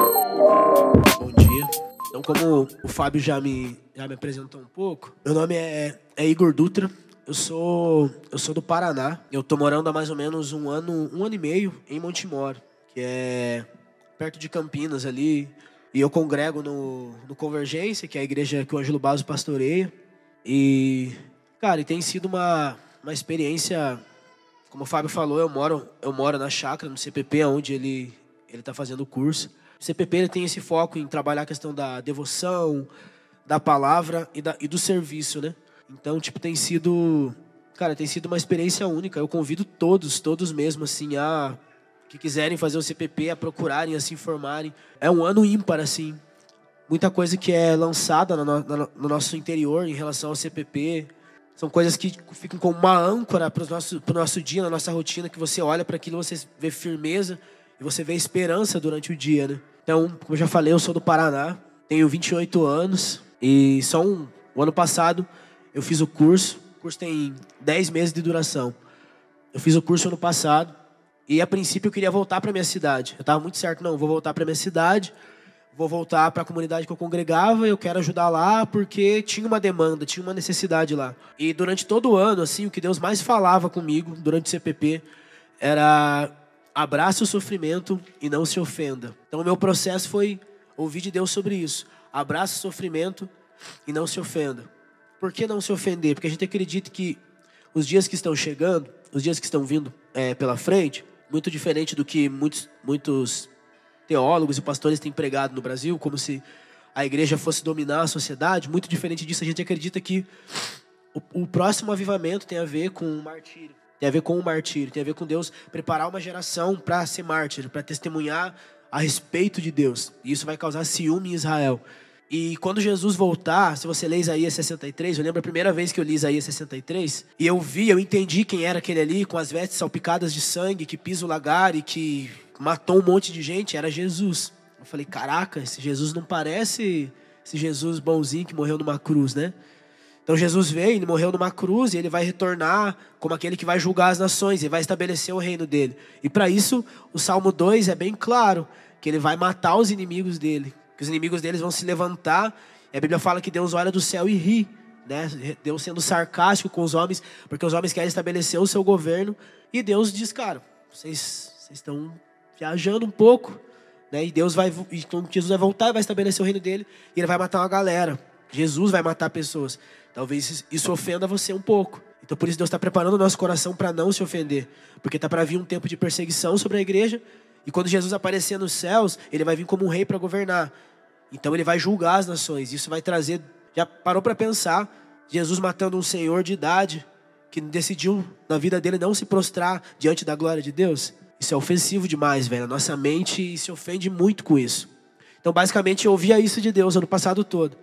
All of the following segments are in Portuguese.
Bom dia. Então, como o Fábio já me apresentou um pouco, meu nome é Igor Dutra. Eu sou do Paraná. Eu tô morando há mais ou menos um ano e meio em Montemor, que é perto de Campinas ali. E eu congrego no Convergência, que é a igreja que o Ângelo Basso pastoreia. E, cara, tem sido uma experiência, como o Fábio falou, eu moro na chácara, no CPP, onde ele está fazendo o curso. O CPP ele tem esse foco em trabalhar a questão da devoção, da palavra e do serviço, né? Então, tipo, tem sido uma experiência única. Eu convido todos mesmo, assim, que quiserem fazer o CPP, a procurarem, a se informarem. É um ano ímpar, assim. Muita coisa que é lançada no nosso interior em relação ao CPP. São coisas que ficam como uma âncora para o nosso dia, na nossa rotina, que você olha para aquilo, você vê firmeza e você vê esperança durante o dia, né? Então, como eu já falei, eu sou do Paraná, tenho 28 anos e o ano passado eu fiz o curso. O curso tem 10 meses de duração. Eu fiz o curso ano passado e, a princípio, eu queria voltar para minha cidade. Eu estava muito certo, não, vou voltar para minha cidade, vou voltar para a comunidade que eu congregava, eu quero ajudar lá porque tinha uma demanda, tinha uma necessidade lá. E durante todo o ano, assim, o que Deus mais falava comigo durante o CPP era: abrace o sofrimento e não se ofenda. Então, o meu processo foi ouvir de Deus sobre isso. Abrace o sofrimento e não se ofenda. Por que não se ofender? Porque a gente acredita que os dias que estão chegando, os dias que estão vindo pela frente, muito diferente do que muitos teólogos e pastores têm pregado no Brasil, como se a igreja fosse dominar a sociedade. Muito diferente disso, a gente acredita que o próximo avivamento tem a ver com o martírio. Tem a ver com o martírio, tem a ver com Deus preparar uma geração para ser mártir, para testemunhar a respeito de Deus. E isso vai causar ciúme em Israel. E quando Jesus voltar, se você lê Isaías 63, eu lembro a primeira vez que eu li Isaías 63, e eu entendi quem era aquele ali, com as vestes salpicadas de sangue, que pisa o lagar e que matou um monte de gente, era Jesus. Eu falei, caraca, esse Jesus não parece esse Jesus bonzinho que morreu numa cruz, né? Então Jesus veio, ele morreu numa cruz e ele vai retornar como aquele que vai julgar as nações, ele vai estabelecer o reino dele. E para isso, o Salmo 2 é bem claro, que ele vai matar os inimigos dele, que os inimigos deles vão se levantar. E a Bíblia fala que Deus olha do céu e ri, né? Deus sendo sarcástico com os homens, porque os homens querem estabelecer o seu governo. E Deus diz, cara, vocês estão viajando um pouco, né? E Jesus vai voltar e vai estabelecer o reino dele, e ele vai matar uma galera. Jesus vai matar pessoas. Talvez isso ofenda você um pouco. Então por isso Deus está preparando o nosso coração para não se ofender. Porque está para vir um tempo de perseguição sobre a igreja. E quando Jesus aparecer nos céus, ele vai vir como um rei para governar. Então ele vai julgar as nações. Isso vai trazer... Já parou para pensar? Jesus matando um senhor de idade que decidiu na vida dele não se prostrar diante da glória de Deus? Isso é ofensivo demais, velho. A nossa mente se ofende muito com isso. Então basicamente eu ouvia isso de Deus ano passado todo.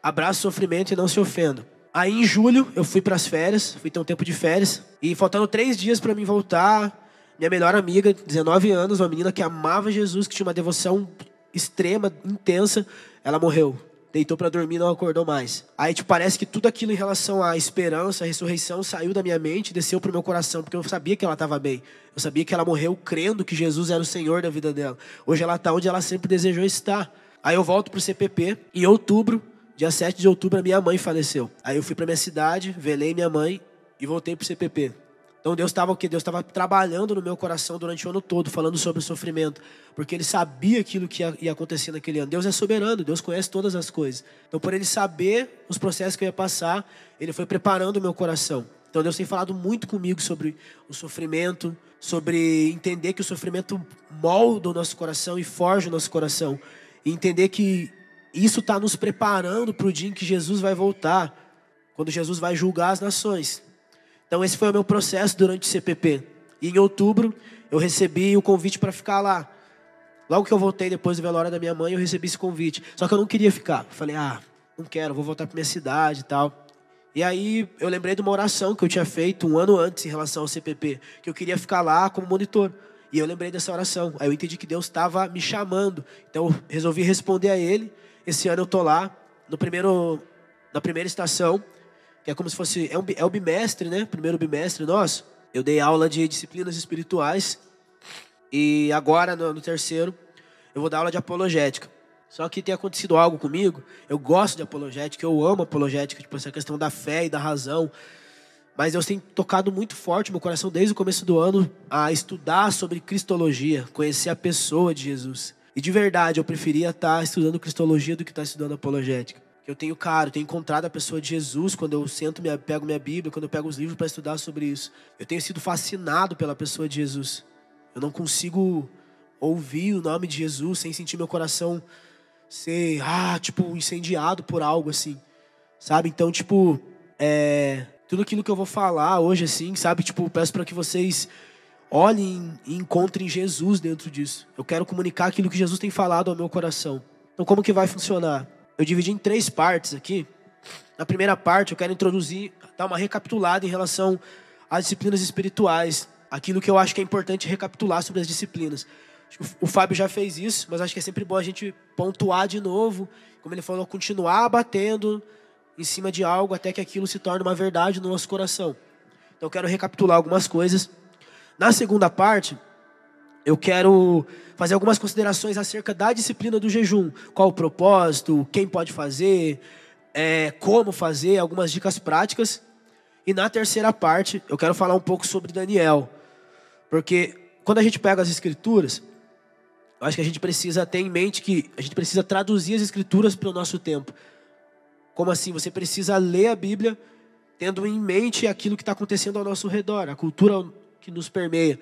Abraça o sofrimento e não se ofenda. Aí em julho eu fui para as férias, fui ter um tempo de férias. E faltando 3 dias para mim voltar, minha melhor amiga, 19 anos, uma menina que amava Jesus, que tinha uma devoção extrema, intensa, ela morreu. Deitou para dormir e não acordou mais. Aí parece que tudo aquilo em relação à esperança, à ressurreição, saiu da minha mente e desceu para o meu coração, porque eu sabia que ela estava bem. Eu sabia que ela morreu crendo que Jesus era o Senhor da vida dela. Hoje ela está onde ela sempre desejou estar. Aí eu volto para o CPP, em outubro, dia 7 de outubro, a minha mãe faleceu. Aí eu fui para minha cidade, velei minha mãe e voltei para o CPP. Então Deus estava o quê? Deus estava trabalhando no meu coração durante o ano todo, falando sobre o sofrimento. Porque Ele sabia aquilo que ia acontecer naquele ano. Deus é soberano, Deus conhece todas as coisas. Então por Ele saber os processos que eu ia passar, Ele foi preparando o meu coração. Então Deus tem falado muito comigo sobre o sofrimento, sobre entender que o sofrimento molda o nosso coração e forja o nosso coração. E entender que isso está nos preparando para o dia em que Jesus vai voltar, quando Jesus vai julgar as nações. Então esse foi o meu processo durante o CPP. E em outubro eu recebi o convite para ficar lá. Logo que eu voltei depois do velório da minha mãe, eu recebi esse convite. Só que eu não queria ficar. Eu falei, não quero, vou voltar para minha cidade e tal. E aí eu lembrei de uma oração que eu tinha feito um ano antes em relação ao CPP, que eu queria ficar lá como monitor. E eu lembrei dessa oração. Aí eu entendi que Deus estava me chamando. Então eu resolvi responder a Ele. Esse ano eu estou lá, na primeira estação, que é como se fosse, é o bimestre, né? Primeiro bimestre nosso. Eu dei aula de disciplinas espirituais. E agora, no terceiro, eu vou dar aula de apologética. Só que tem acontecido algo comigo, eu gosto de apologética, eu amo apologética, tipo, essa questão da fé e da razão. Mas Deus tem tocado muito forte no meu coração desde o começo do ano a estudar sobre cristologia, conhecer a pessoa de Jesus. E de verdade, eu preferia estar estudando cristologia do que estar estudando apologética. Eu tenho encontrado a pessoa de Jesus quando eu sento, pego minha Bíblia, quando eu pego os livros para estudar sobre isso. Eu tenho sido fascinado pela pessoa de Jesus. Eu não consigo ouvir o nome de Jesus sem sentir meu coração ser, incendiado por algo assim, sabe? Então, tudo aquilo que eu vou falar hoje, assim, sabe? Peço para que vocês olhem e encontrem Jesus dentro disso. Eu quero comunicar aquilo que Jesus tem falado ao meu coração. Então, como que vai funcionar? Eu dividi em 3 partes aqui. Na primeira parte, eu quero introduzir, dar uma recapitulada em relação às disciplinas espirituais. Aquilo que eu acho que é importante recapitular sobre as disciplinas. Acho que o Fábio já fez isso, mas acho que é sempre bom a gente pontuar de novo. Como ele falou, continuar batendo em cima de algo até que aquilo se torne uma verdade no nosso coração. Então eu quero recapitular algumas coisas. Na segunda parte, eu quero fazer algumas considerações acerca da disciplina do jejum. Qual o propósito, quem pode fazer, como fazer, algumas dicas práticas. E na terceira parte, eu quero falar um pouco sobre Daniel. Porque quando a gente pega as escrituras, eu acho que a gente precisa ter em mente que a gente precisa traduzir as escrituras para o nosso tempo. Como assim? Você precisa ler a Bíblia tendo em mente aquilo que está acontecendo ao nosso redor, a cultura que nos permeia,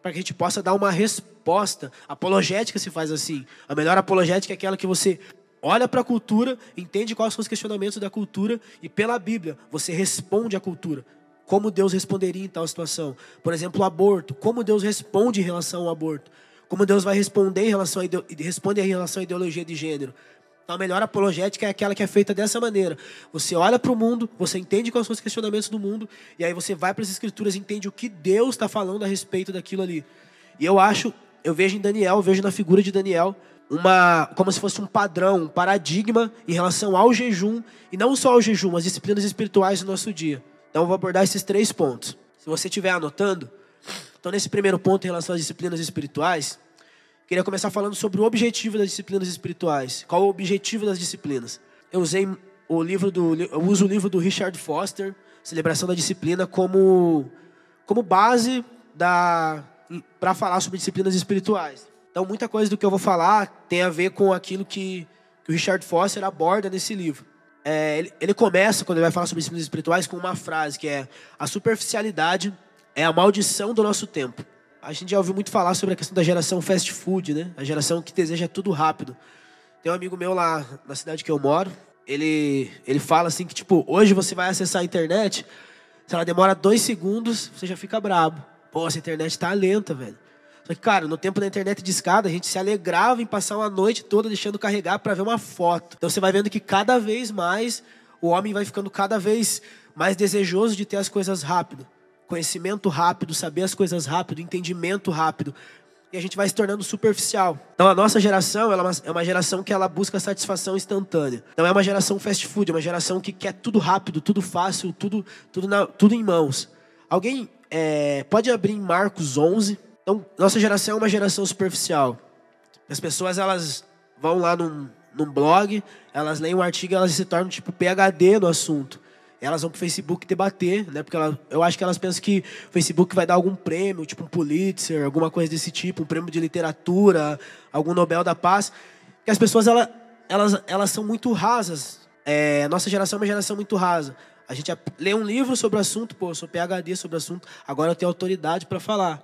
para que a gente possa dar uma resposta. A apologética se faz assim. A melhor apologética é aquela que você olha para a cultura, entende quais são os questionamentos da cultura e pela Bíblia você responde à cultura. Como Deus responderia em tal situação? Por exemplo, o aborto. Como Deus responde em relação ao aborto? Como Deus vai responder em relação à ideologia de gênero? Então, a melhor apologética é aquela que é feita dessa maneira. Você olha para o mundo, você entende quais são os questionamentos do mundo, e aí você vai para as escrituras e entende o que Deus está falando a respeito daquilo ali. E eu vejo em Daniel, eu vejo na figura de Daniel, como se fosse um padrão, um paradigma em relação ao jejum, e não só ao jejum, as disciplinas espirituais do nosso dia. Então eu vou abordar esses 3 pontos. Se você estiver anotando, então nesse primeiro ponto em relação às disciplinas espirituais, queria começar falando sobre o objetivo das disciplinas espirituais. Qual o objetivo das disciplinas? Eu uso o livro do Richard Foster, Celebração da Disciplina, como base para falar sobre disciplinas espirituais. Então, muita coisa do que eu vou falar tem a ver com aquilo que o Richard Foster aborda nesse livro. Ele começa, quando ele vai falar sobre disciplinas espirituais, com uma frase que é: a superficialidade é a maldição do nosso tempo. A gente já ouviu muito falar sobre a questão da geração fast food, né? A geração que deseja tudo rápido. Tem um amigo meu lá na cidade que eu moro, ele fala assim que, hoje você vai acessar a internet, se ela demora 2 segundos, você já fica brabo. Pô, essa internet tá lenta, velho. Só que, cara, no tempo da internet de escada, a gente se alegrava em passar uma noite toda deixando carregar para ver uma foto. Então você vai vendo que cada vez mais o homem vai ficando cada vez mais desejoso de ter as coisas rápido. Conhecimento rápido, saber as coisas rápido, entendimento rápido. E a gente vai se tornando superficial. Então a nossa geração é uma geração que ela busca satisfação instantânea. Não é uma geração fast food, é uma geração que quer tudo rápido, tudo fácil, tudo em mãos. Alguém pode abrir em Marcos 11. Então, nossa geração é uma geração superficial. As pessoas, elas vão lá num blog, elas leem um artigo e elas se tornam PhD no assunto. Elas vão pro Facebook debater, né? Porque eu acho que elas pensam que o Facebook vai dar algum prêmio, um Pulitzer, alguma coisa desse tipo, um prêmio de literatura, algum Nobel da Paz. Porque as pessoas, elas são muito rasas. Nossa geração é uma geração muito rasa. A gente lê um livro sobre o assunto, eu sou PhD sobre o assunto, agora eu tenho autoridade para falar.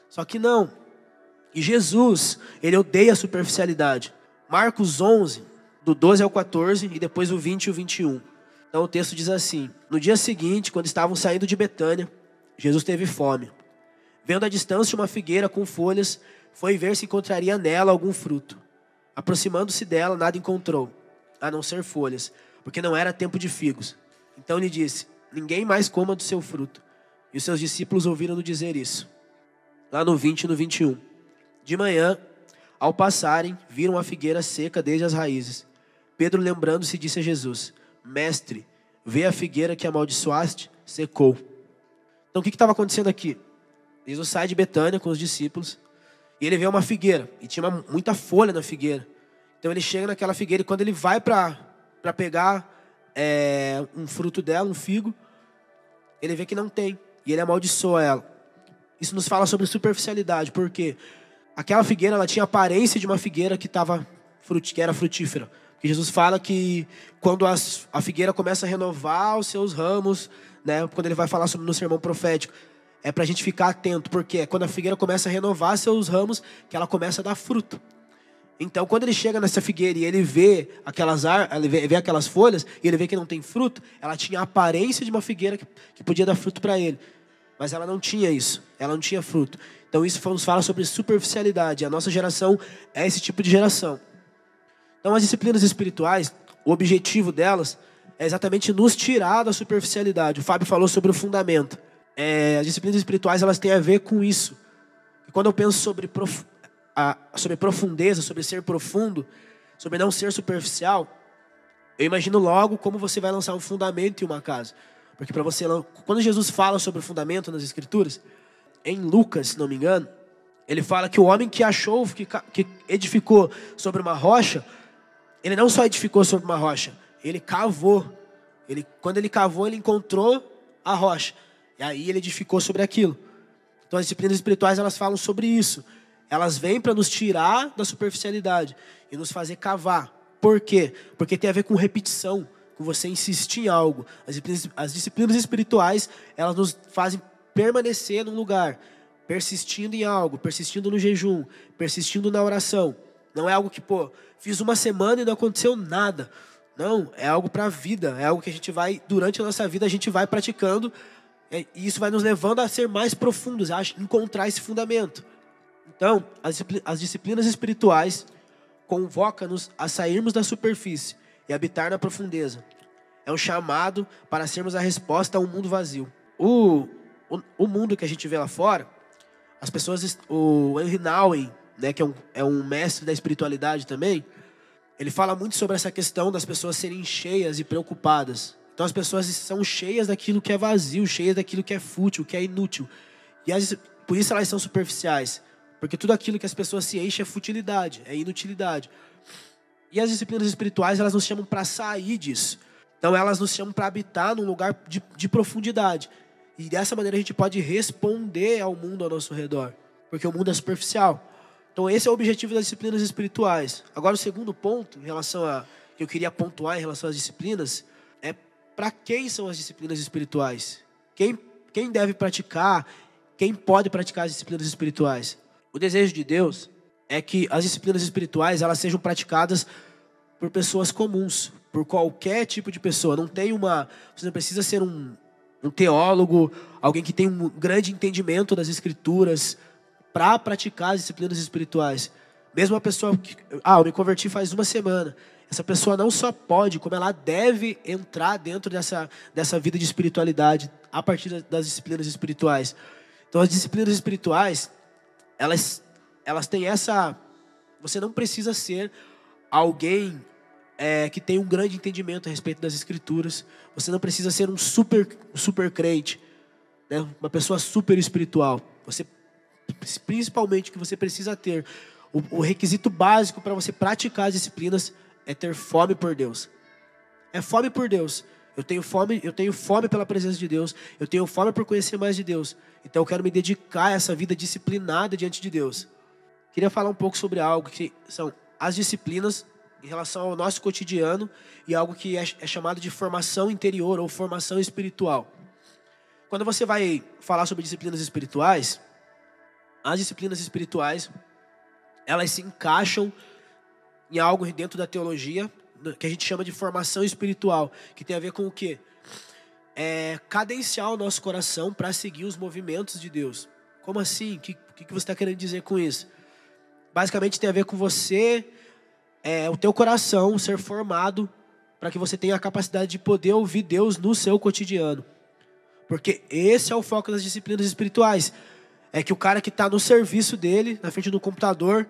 Só que não. E Jesus, ele odeia a superficialidade. Marcos 11, do 12 ao 14, e depois o 20 e o 21. Então o texto diz assim: no dia seguinte, quando estavam saindo de Betânia, Jesus teve fome. Vendo à distância uma figueira com folhas, foi ver se encontraria nela algum fruto. Aproximando-se dela, nada encontrou, a não ser folhas, porque não era tempo de figos. Então lhe disse: ninguém mais coma do seu fruto. E os seus discípulos ouviram-no dizer isso. Lá no 20 e no 21. De manhã, ao passarem, viram a figueira seca desde as raízes. Pedro, lembrando-se, disse a Jesus: Mestre, vê a figueira que amaldiçoaste, secou. Então o que estava acontecendo aqui? Jesus sai de Betânia com os discípulos E ele vê uma figueira, e tinha muita folha na figueira. Então ele chega naquela figueira, e quando ele vai para pegar um fruto dela, um figo, ele vê que não tem, e ele amaldiçoa ela. Isso nos fala sobre superficialidade, porque aquela figueira, ela tinha a aparência de uma figueira que era frutífera. Porque Jesus fala que quando a figueira começa a renovar os seus ramos, né, quando ele vai falar sobre no sermão profético, é para a gente ficar atento, porque é quando a figueira começa a renovar seus ramos que ela começa a dar fruto. Então, quando ele chega nessa figueira e ele vê aquelas folhas, e ele vê que não tem fruto, ela tinha a aparência de uma figueira que podia dar fruto para ele. Mas ela não tinha isso, ela não tinha fruto. Então isso nos fala sobre superficialidade. A nossa geração é esse tipo de geração. Então as disciplinas espirituais, o objetivo delas é exatamente nos tirar da superficialidade. O Fábio falou sobre o fundamento. As disciplinas espirituais, elas têm a ver com isso. E quando eu penso sobre profundeza, sobre ser profundo, sobre não ser superficial, eu imagino logo como você vai lançar um fundamento em uma casa. Porque quando Jesus fala sobre o fundamento nas Escrituras, em Lucas, se não me engano, ele fala que o homem que achou, que edificou sobre uma rocha, ele não só edificou sobre uma rocha, ele cavou. Quando ele cavou, ele encontrou a rocha. E aí ele edificou sobre aquilo. Então as disciplinas espirituais, elas falam sobre isso. Elas vêm para nos tirar da superficialidade e nos fazer cavar. Por quê? Porque tem a ver com repetição, com você insistir em algo. As disciplinas espirituais, elas nos fazem permanecer num lugar, persistindo em algo, persistindo no jejum, persistindo na oração. Não é algo que, fiz uma semana e não aconteceu nada. Não, é algo para a vida, é algo que a gente vai, durante a nossa vida, a gente vai praticando, e isso vai nos levando a ser mais profundos, a encontrar esse fundamento. Então, as disciplinas espirituais convocam-nos a sairmos da superfície e habitar na profundeza. É um chamado para sermos a resposta a um mundo vazio. O mundo que a gente vê lá fora, as pessoas, o Henry Nouwen, né, que é um mestre da espiritualidade também, ele fala muito sobre essa questão das pessoas serem cheias e preocupadas. Então as pessoas são cheias daquilo que é vazio, cheias daquilo que é fútil, que é inútil. E por isso elas são superficiais. Porque tudo aquilo que as pessoas se enchem é futilidade, é inutilidade. E as disciplinas espirituais, elas nos chamam para sair disso. Então elas nos chamam para habitar num lugar de profundidade. E dessa maneira a gente pode responder ao mundo ao nosso redor. Porque o mundo é superficial. Então esse é o objetivo das disciplinas espirituais. Agora o segundo ponto, que eu queria pontuar em relação às disciplinas, é para quem são as disciplinas espirituais? Quem deve praticar? Quem pode praticar as disciplinas espirituais? O desejo de Deus é que as disciplinas espirituais, elas sejam praticadas por pessoas comuns, por qualquer tipo de pessoa. Você não precisa ser um teólogo, alguém que tem um grande entendimento das Escrituras para praticar as disciplinas espirituais. Mesmo uma pessoa que, eu me converti faz uma semana. Essa pessoa não só pode, como ela deve entrar dentro dessa vida de espiritualidade a partir das disciplinas espirituais. Então as disciplinas espirituais, elas têm essa... Você não precisa ser alguém que tem um grande entendimento a respeito das Escrituras. Você não precisa ser um super crente, né? Uma pessoa super espiritual. Principalmente o que você precisa ter, o requisito básico para você praticar as disciplinas é ter fome por Deus. É fome por Deus. Eu tenho fome pela presença de Deus. Eu tenho fome por conhecer mais de Deus. Então eu quero me dedicar a essa vida disciplinada diante de Deus. Queria falar um pouco sobre algo que são as disciplinas em relação ao nosso cotidiano e algo que é chamado de formação interior ou formação espiritual. Quando você vai falar sobre disciplinas espirituais, as disciplinas espirituais, elas se encaixam em algo dentro da teologia, que a gente chama de formação espiritual, que tem a ver com o quê? Cadenciar o nosso coração para seguir os movimentos de Deus. Como assim? O que você está querendo dizer com isso? Basicamente tem a ver com você, o teu coração ser formado para que você tenha a capacidade de poder ouvir Deus no seu cotidiano. Porque esse é o foco das disciplinas espirituais. É que o cara que está no serviço dele, na frente do computador,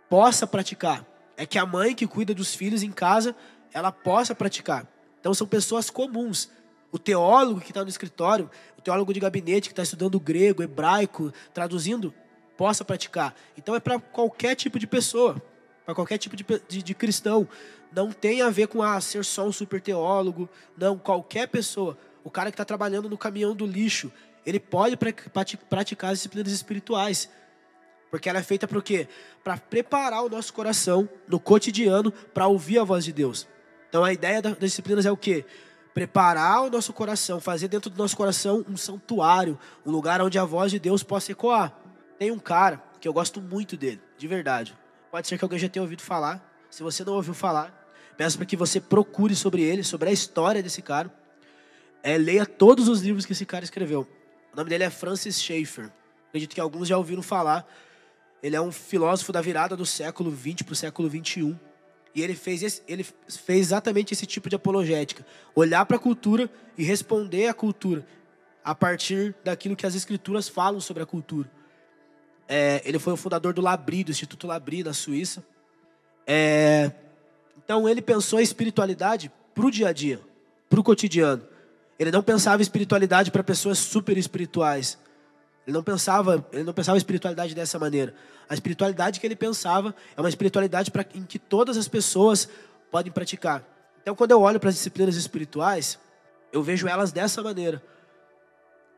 possa praticar. É que a mãe que cuida dos filhos em casa, ela possa praticar. Então são pessoas comuns. O teólogo que está no escritório, o teólogo de gabinete que está estudando grego, hebraico, traduzindo, possa praticar. Então é para qualquer tipo de pessoa, para qualquer tipo de cristão. Não tem a ver com ser só um super teólogo. Não, qualquer pessoa. O cara que está trabalhando no caminhão do lixo, ele pode praticar as disciplinas espirituais. Porque ela é feita para o quê? Para preparar o nosso coração no cotidiano para ouvir a voz de Deus. Então a ideia das disciplinas é o quê? Preparar o nosso coração, fazer dentro do nosso coração um santuário, um lugar onde a voz de Deus possa ecoar. Tem um cara que eu gosto muito dele, de verdade. Pode ser que alguém já tenha ouvido falar. Se você não ouviu falar, peço para que você procure sobre ele, sobre a história desse cara. Leia todos os livros que esse cara escreveu. O nome dele é Francis Schaeffer. Acredito que alguns já ouviram falar. Ele é um filósofo da virada do século XX para o século XXI. E ele fez exatamente esse tipo de apologética. Olhar para a cultura e responder à cultura a partir daquilo que as escrituras falam sobre a cultura. Ele foi o fundador do Labri, do Instituto Labri, na Suíça. Então ele pensou a espiritualidade para o dia a dia, para o cotidiano. Ele não pensava em espiritualidade para pessoas super espirituais. Ele não pensava a espiritualidade dessa maneira. A espiritualidade que ele pensava é uma espiritualidade em que todas as pessoas podem praticar. Então, quando eu olho para as disciplinas espirituais, eu vejo elas dessa maneira.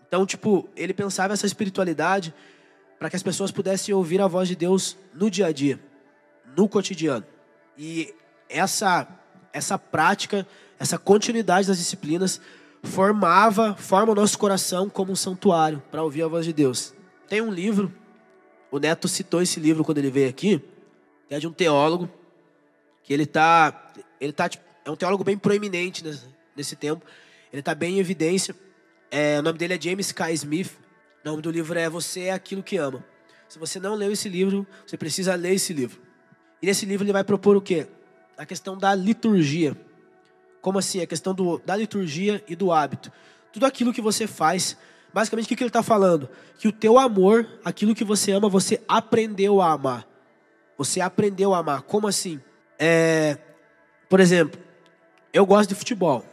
Então, ele pensava essa espiritualidade para que as pessoas pudessem ouvir a voz de Deus no dia a dia, no cotidiano. E essa prática, essa continuidade das disciplinas forma o nosso coração como um santuário para ouvir a voz de Deus. Tem um livro, o Neto citou esse livro quando ele veio aqui, que é de um teólogo, que é um teólogo bem proeminente nesse tempo, ele está bem em evidência. O nome dele é James K. Smith, o nome do livro é Você é Aquilo que Ama. Se você não leu esse livro, você precisa ler esse livro. E nesse livro ele vai propor o quê? A questão da liturgia. Como assim? A questão da liturgia e do hábito. Tudo aquilo que você faz, basicamente o que ele está falando? Que o teu amor, aquilo que você ama, você aprendeu a amar. Você aprendeu a amar. Como assim? Por exemplo, eu gosto de futebol.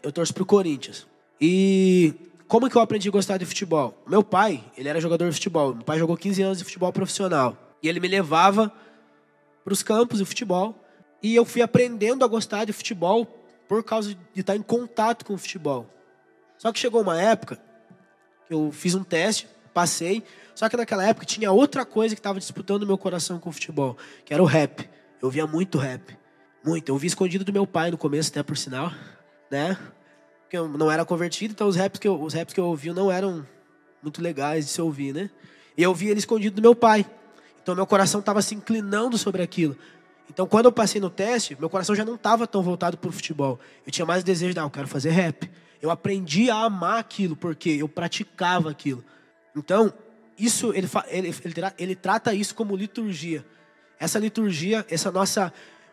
Eu torço pro Corinthians. E como que eu aprendi a gostar de futebol? Meu pai, ele era jogador de futebol. Meu pai jogou 15 anos de futebol profissional. E ele me levava para os campos de futebol. E eu fui aprendendo a gostar de futebol por causa de estar em contato com o futebol. Só que chegou uma época que eu fiz um teste, passei. Só que naquela época tinha outra coisa que estava disputando o meu coração com o futebol, que era o rap. Eu via muito rap. Muito. Eu via escondido do meu pai no começo, até por sinal, né? Porque eu não era convertido, então os raps que eu ouvia não eram muito legais de se ouvir, né? E eu via ele escondido do meu pai. Então meu coração estava se inclinando sobre aquilo. Então, quando eu passei no teste, meu coração já não estava tão voltado para o futebol. Eu tinha mais desejo de, eu quero fazer rap. Eu aprendi a amar aquilo, porque eu praticava aquilo. Então, isso ele trata isso como liturgia. Essa liturgia,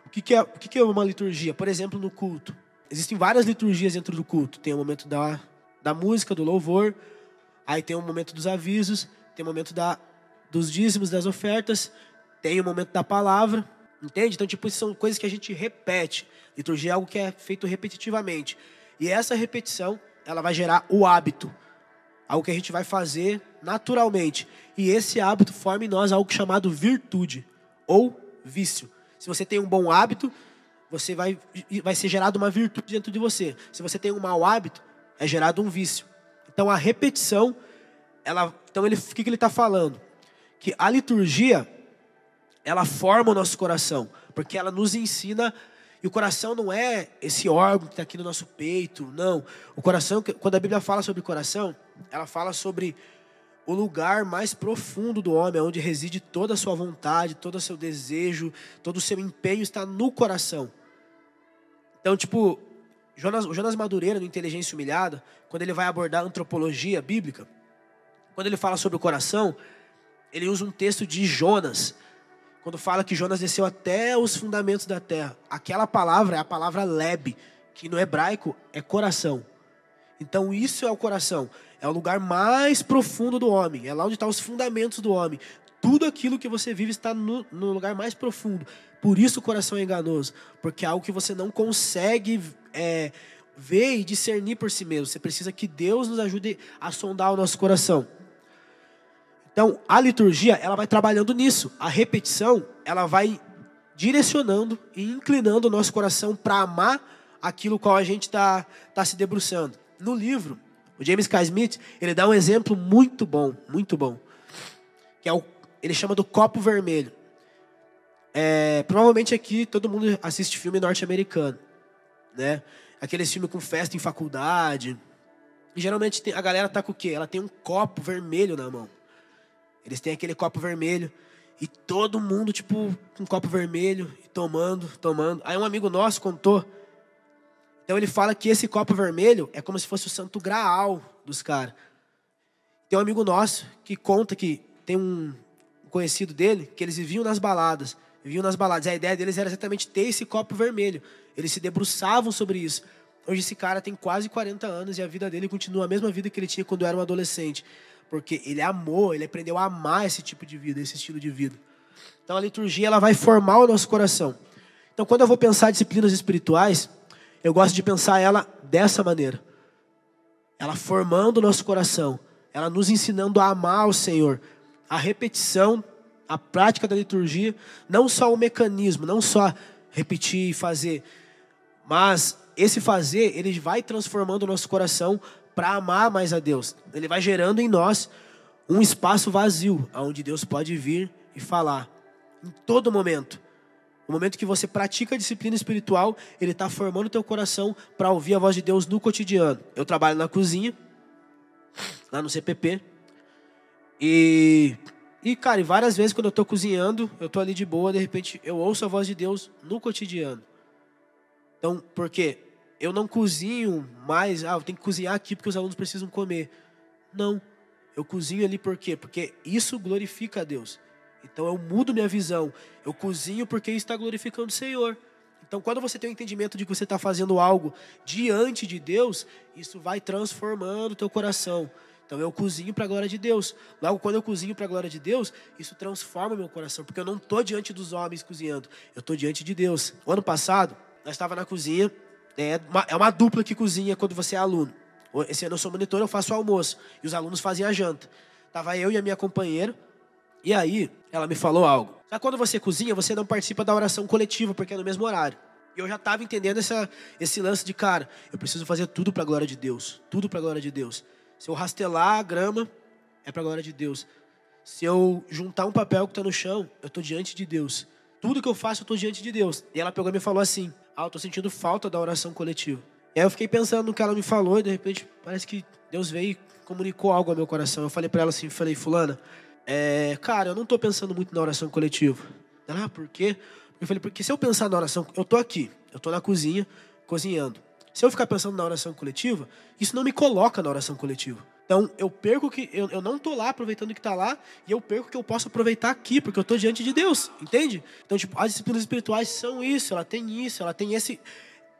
o que é uma liturgia? Por exemplo, no culto. Existem várias liturgias dentro do culto. Tem o momento da música, do louvor. Aí tem o momento dos avisos. Tem o momento dos dízimos, das ofertas. Tem o momento da palavra. Entende? Então, isso são coisas que a gente repete. Liturgia é algo que é feito repetitivamente. E essa repetição, ela vai gerar o hábito. Algo que a gente vai fazer naturalmente. E esse hábito forma em nós algo chamado virtude ou vício. Se você tem um bom hábito, vai ser gerado uma virtude dentro de você. Se você tem um mau hábito, é gerado um vício. Então, a repetição, o que ele está falando? Que a liturgia, ela forma o nosso coração, porque ela nos ensina, e o coração não é esse órgão que está aqui no nosso peito, não. O coração, quando a Bíblia fala sobre coração, ela fala sobre o lugar mais profundo do homem, onde reside toda a sua vontade, todo o seu desejo, todo o seu empenho está no coração. Então, o Jonas Madureira, no Inteligência Humilhada, quando ele vai abordar a antropologia bíblica, quando ele fala sobre o coração, ele usa um texto de Jonas, quando fala que Jonas desceu até os fundamentos da terra. Aquela palavra é a palavra leb, que no hebraico é coração. Então isso é o coração. É o lugar mais profundo do homem. É lá onde estão os fundamentos do homem. Tudo aquilo que você vive está no lugar mais profundo. Por isso o coração é enganoso. Porque é algo que você não consegue ver e discernir por si mesmo. Você precisa que Deus nos ajude a sondar o nosso coração. Então, a liturgia, ela vai trabalhando nisso. A repetição, ela vai direcionando e inclinando o nosso coração para amar aquilo qual a gente está se debruçando. No livro, o James K. Smith, ele dá um exemplo muito bom, que ele chama do copo vermelho. Provavelmente aqui todo mundo assiste filme norte-americano, né? Aqueles filmes com festa em faculdade. E geralmente a galera tá com o quê? Ela tem um copo vermelho na mão. Eles têm aquele copo vermelho e todo mundo, tipo, com um copo vermelho e tomando. Aí um amigo nosso contou. Então ele fala que esse copo vermelho é como se fosse o santo graal dos caras. Tem um amigo nosso que conta que tem um conhecido dele que eles viviam nas baladas. A ideia deles era exatamente ter esse copo vermelho. Eles se debruçavam sobre isso. Hoje esse cara tem quase 40 anos e a vida dele continua a mesma vida que ele tinha quando era um adolescente. Porque ele aprendeu a amar esse tipo de vida, esse estilo de vida. Então a liturgia, ela vai formar o nosso coração. Então quando eu vou pensar disciplinas espirituais, eu gosto de pensar ela dessa maneira. Ela formando o nosso coração, ela nos ensinando a amar o Senhor. A repetição, a prática da liturgia, não só o mecanismo, não só repetir e fazer, mas esse fazer, ele vai transformando o nosso coração para amar mais a Deus. Ele vai gerando em nós um espaço vazio, onde Deus pode vir e falar. Em todo momento. No momento que você pratica a disciplina espiritual, ele está formando o teu coração para ouvir a voz de Deus no cotidiano. Eu trabalho na cozinha, lá no CPP. E cara, várias vezes quando eu estou cozinhando, eu estou ali de boa, de repente eu ouço a voz de Deus no cotidiano. Então, por quê? Eu não cozinho mais, eu tenho que cozinhar aqui porque os alunos precisam comer. Não, eu cozinho ali por quê? Porque isso glorifica a Deus. Então eu mudo minha visão, eu cozinho porque isso está glorificando o Senhor. Então quando você tem o entendimento de que você está fazendo algo diante de Deus, isso vai transformando o teu coração. Então eu cozinho para a glória de Deus. Logo, quando eu cozinho para a glória de Deus, isso transforma o meu coração, porque eu não estou diante dos homens cozinhando, eu estou diante de Deus. O ano passado, nós estávamos na cozinha. É uma dupla que cozinha quando você é aluno. Esse ano eu sou monitor, eu faço o almoço. E os alunos fazem a janta. Tava eu e a minha companheira. E aí, ela me falou algo. Sabe quando você cozinha, você não participa da oração coletiva, porque é no mesmo horário. E eu já estava entendendo esse lance de, cara, eu preciso fazer tudo para a glória de Deus. Tudo para a glória de Deus. Se eu rastelar a grama, é para a glória de Deus. Se eu juntar um papel que está no chão, eu estou diante de Deus. Tudo que eu faço, eu estou diante de Deus. E ela pegou e me falou assim, eu estou sentindo falta da oração coletiva. E aí eu fiquei pensando no que ela me falou e de repente parece que Deus veio e comunicou algo ao meu coração. Eu falei para ela assim, fulana, cara, eu não estou pensando muito na oração coletiva. Ela, por quê? Eu falei, porque se eu pensar na oração, eu estou aqui, eu estou na cozinha, cozinhando. Se eu ficar pensando na oração coletiva, isso não me coloca na oração coletiva. Então, eu perco que eu não estou lá aproveitando o que está lá e eu perco que eu posso aproveitar aqui, porque eu estou diante de Deus, entende? Então, tipo, as disciplinas espirituais são isso, ela tem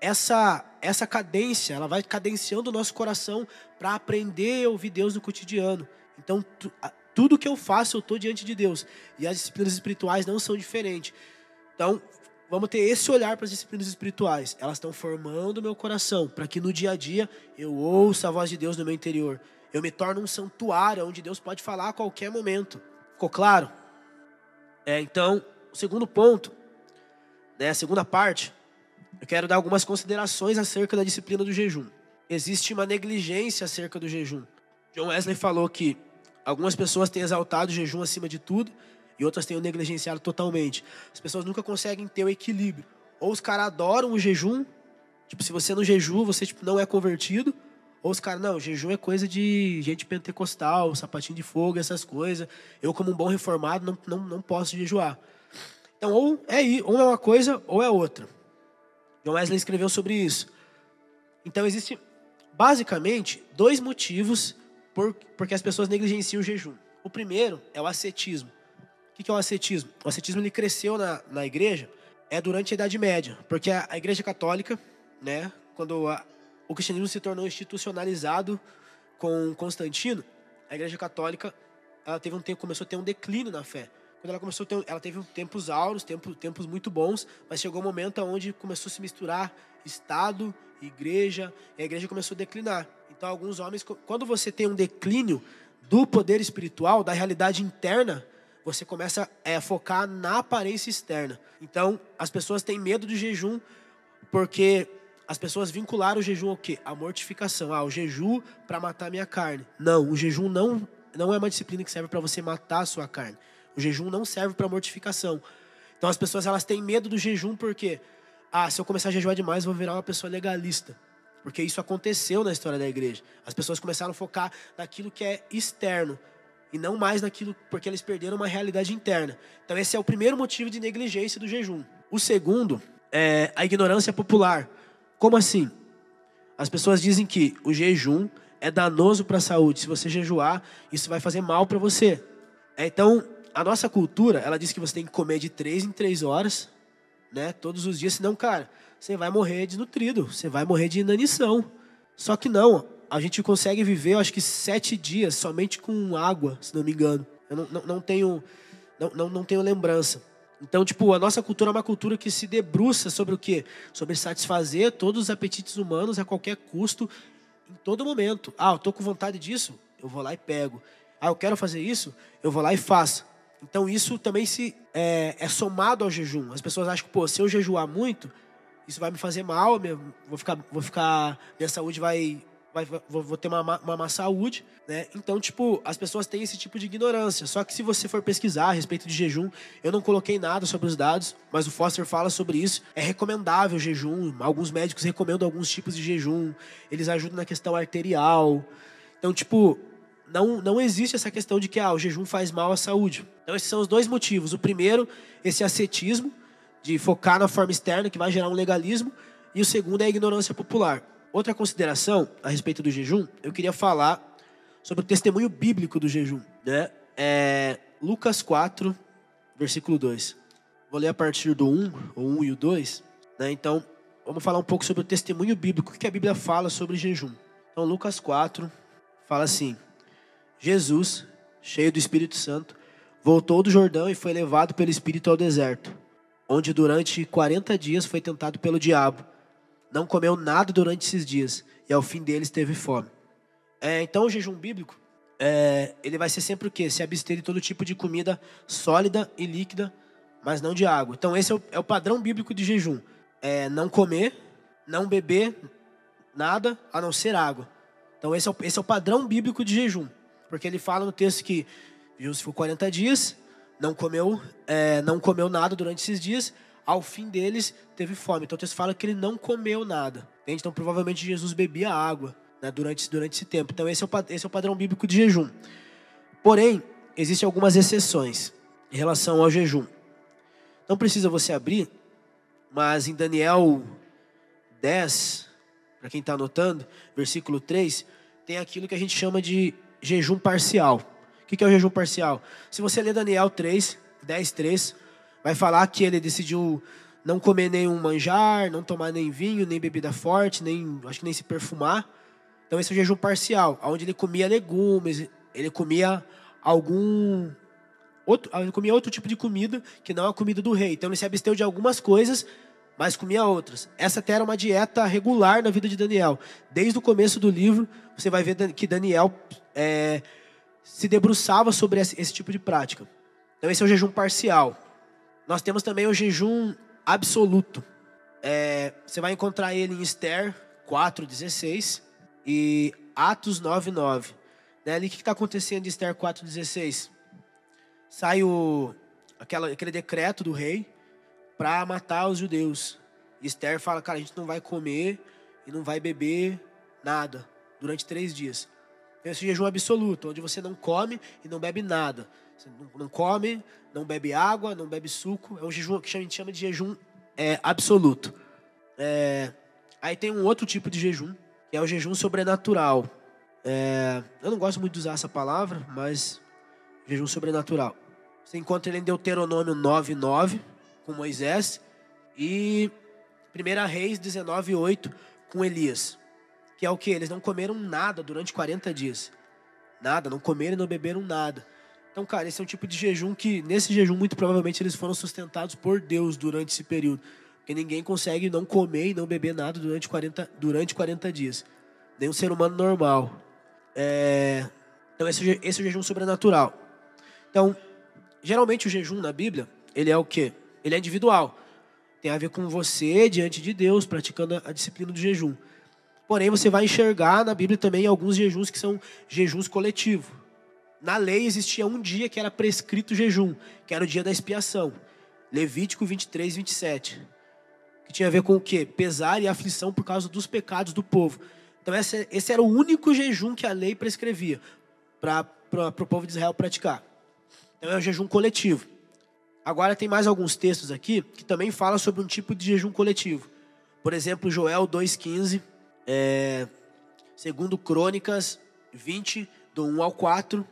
essa cadência, ela vai cadenciando o nosso coração para aprender a ouvir Deus no cotidiano. Então, tudo que eu faço, eu estou diante de Deus. E as disciplinas espirituais não são diferentes. Então, vamos ter esse olhar para as disciplinas espirituais. Elas estão formando o meu coração, para que no dia a dia eu ouça a voz de Deus no meu interior. Eu me torno um santuário, onde Deus pode falar a qualquer momento. Ficou claro? Então, o segundo ponto, a segunda parte, eu quero dar algumas considerações acerca da disciplina do jejum. Existe uma negligência acerca do jejum. John Wesley falou que algumas pessoas têm exaltado o jejum acima de tudo e outras têm o negligenciado totalmente. As pessoas nunca conseguem ter o equilíbrio. Ou os caras adoram o jejum, tipo, se você não jejua, você não é convertido. Ou os caras, não, jejum é coisa de gente pentecostal, sapatinho de fogo, essas coisas. Eu, como um bom reformado, não posso jejuar. Então, ou é uma coisa ou é outra. John Wesley escreveu sobre isso. Então, existem, basicamente, 2 motivos porque as pessoas negligenciam o jejum. O primeiro é o ascetismo. O que é o ascetismo? O ascetismo ele cresceu na igreja durante a Idade Média. Porque a Igreja Católica, quando o cristianismo se tornou institucionalizado com Constantino, a Igreja Católica ela começou a ter um declínio na fé. Quando ela teve tempos áureos, tempos muito bons, mas chegou um momento onde começou a se misturar Estado, Igreja, e a Igreja começou a declinar. Então, alguns homens, quando você tem um declínio do poder espiritual, da realidade interna, você começa a focar na aparência externa. Então, as pessoas têm medo do jejum porque as pessoas vincularam o jejum ao quê? A mortificação. O jejum para matar a minha carne. Não, o jejum não é uma disciplina que serve para você matar a sua carne. O jejum não serve para mortificação. Então, as pessoas elas têm medo do jejum porque, se eu começar a jejuar demais, eu vou virar uma pessoa legalista. Porque isso aconteceu na história da igreja. As pessoas começaram a focar naquilo que é externo e não mais naquilo porque eles perderam uma realidade interna. Então esse é o primeiro motivo de negligência do jejum. O segundo é a ignorância popular. Como assim? As pessoas dizem que o jejum é danoso para a saúde. Se você jejuar, isso vai fazer mal para você. Então, a nossa cultura, ela diz que você tem que comer de 3 em 3 horas, né, todos os dias, senão, cara, você vai morrer desnutrido, você vai morrer de inanição. Só que não, a gente consegue viver, eu acho que 7 dias somente com água, se não me engano. Eu não tenho lembrança. Então, tipo, a nossa cultura é uma cultura que se debruça sobre o quê? Sobre satisfazer todos os apetites humanos a qualquer custo, em todo momento. Eu tô com vontade disso, eu vou lá e pego. Eu quero fazer isso, eu vou lá e faço. Então, isso também é somado ao jejum. As pessoas acham que, se eu jejuar muito, isso vai me fazer mal, minha saúde vou ter uma má saúde, né? Então, tipo, as pessoas têm esse tipo de ignorância. Só que se você for pesquisar a respeito de jejum, eu não coloquei nada sobre os dados, mas o Foster fala sobre isso. É recomendável o jejum, alguns médicos recomendam alguns tipos de jejum, eles ajudam na questão arterial. Então, tipo, não existe essa questão de que o jejum faz mal à saúde. Então, esses são os dois motivos. O primeiro, esse ascetismo, de focar na forma externa, que vai gerar um legalismo. E o segundo é a ignorância popular. Outra consideração a respeito do jejum, eu queria falar sobre o testemunho bíblico do jejum, né? Lucas 4, versículo 2. Vou ler a partir do 1, o 1 e o 2. Né? Então, vamos falar um pouco sobre o testemunho bíblico. O que a Bíblia fala sobre jejum? Então, Lucas 4 fala assim: Jesus, cheio do Espírito Santo, voltou do Jordão e foi levado pelo Espírito ao deserto, onde durante 40 dias foi tentado pelo diabo. Não comeu nada durante esses dias, e ao fim deles teve fome. Então o jejum bíblico, ele vai ser sempre o quê? Se abster de todo tipo de comida sólida e líquida, mas não de água. Então esse é o padrão bíblico de jejum. Não comer, não beber nada, a não ser água. Então esse é o padrão bíblico de jejum. Porque ele fala no texto que Jesus ficou 40 dias, não comeu nada durante esses dias, ao fim deles teve fome. Então o texto fala que ele não comeu nada. Entende? Então provavelmente Jesus bebia água, né, durante esse tempo. Então esse é o padrão bíblico de jejum. Porém, existem algumas exceções em relação ao jejum. Não precisa você abrir, mas em Daniel 10, para quem está anotando, versículo 3, tem aquilo que a gente chama de jejum parcial. O que é o jejum parcial? Se você ler Daniel 3, 10, 3, vai falar que ele decidiu não comer nenhum manjar, não tomar nem vinho, nem bebida forte, acho que nem se perfumar. Então esse é o jejum parcial, onde ele comia legumes, ele comia outro tipo de comida que não a comida do rei. Então ele se absteu de algumas coisas, mas comia outras. Essa até era uma dieta regular na vida de Daniel. Desde o começo do livro, você vai ver que Daniel se debruçava sobre esse tipo de prática. Então esse é o jejum parcial. Nós temos também o jejum absoluto. Você vai encontrar ele em Esther 4:16 e Atos 9:9. Né? Ali o que está acontecendo em Esther 4:16? Sai aquele decreto do rei para matar os judeus. E Esther fala, cara, a gente não vai comer e não vai beber nada durante 3 dias. Esse jejum absoluto, onde você não come e não bebe nada. Você não come, não bebe água, não bebe suco. É um jejum que a gente chama de jejum absoluto. Aí tem um outro tipo de jejum, que é o jejum sobrenatural. Eu não gosto muito de usar essa palavra, mas jejum sobrenatural. Você encontra ele em Deuteronômio 9:9, com Moisés, e 1 Reis 19:8, com Elias. Que é o que? Eles não comeram nada durante 40 dias. Nada, não comeram e não beberam nada. Então, cara, esse é um tipo de jejum que, nesse jejum, muito provavelmente eles foram sustentados por Deus durante esse período. Porque ninguém consegue não comer e não beber nada durante 40 dias. Nem um ser humano normal. Então esse é o jejum sobrenatural. Então, geralmente o jejum na Bíblia, ele é o quê? Ele é individual. Tem a ver com você diante de Deus, praticando a disciplina do jejum. Porém, você vai enxergar na Bíblia também alguns jejuns que são jejuns coletivos. Na lei existia um dia que era prescrito jejum, que era o dia da expiação. Levítico 23, 27. Que tinha a ver com o quê? Pesar e aflição por causa dos pecados do povo. Então esse era o único jejum que a lei prescrevia para o povo de Israel praticar. Então é um jejum coletivo. Agora tem mais alguns textos aqui que também falam sobre um tipo de jejum coletivo. Por exemplo, Joel 2,15, segundo Crônicas 20, do 1 ao 4,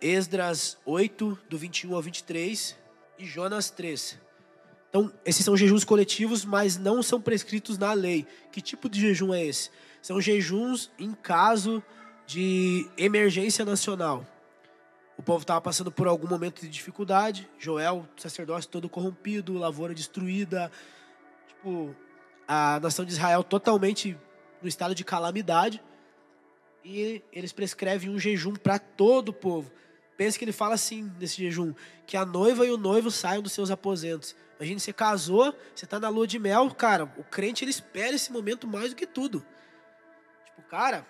Esdras 8, do 21 ao 23 e Jonas 3. Então, esses são jejuns coletivos, mas não são prescritos na lei. Que tipo de jejum é esse? São jejuns em caso de emergência nacional. O povo estava passando por algum momento de dificuldade. Joel, sacerdócio todo corrompido, lavoura destruída. A nação de Israel totalmente no estado de calamidade. E eles prescrevem um jejum para todo o povo. Pensa que ele fala assim, nesse jejum, que a noiva e o noivo saiam dos seus aposentos. Imagina, você casou, você está na lua de mel, cara, o crente ele espera esse momento mais do que tudo. Cara,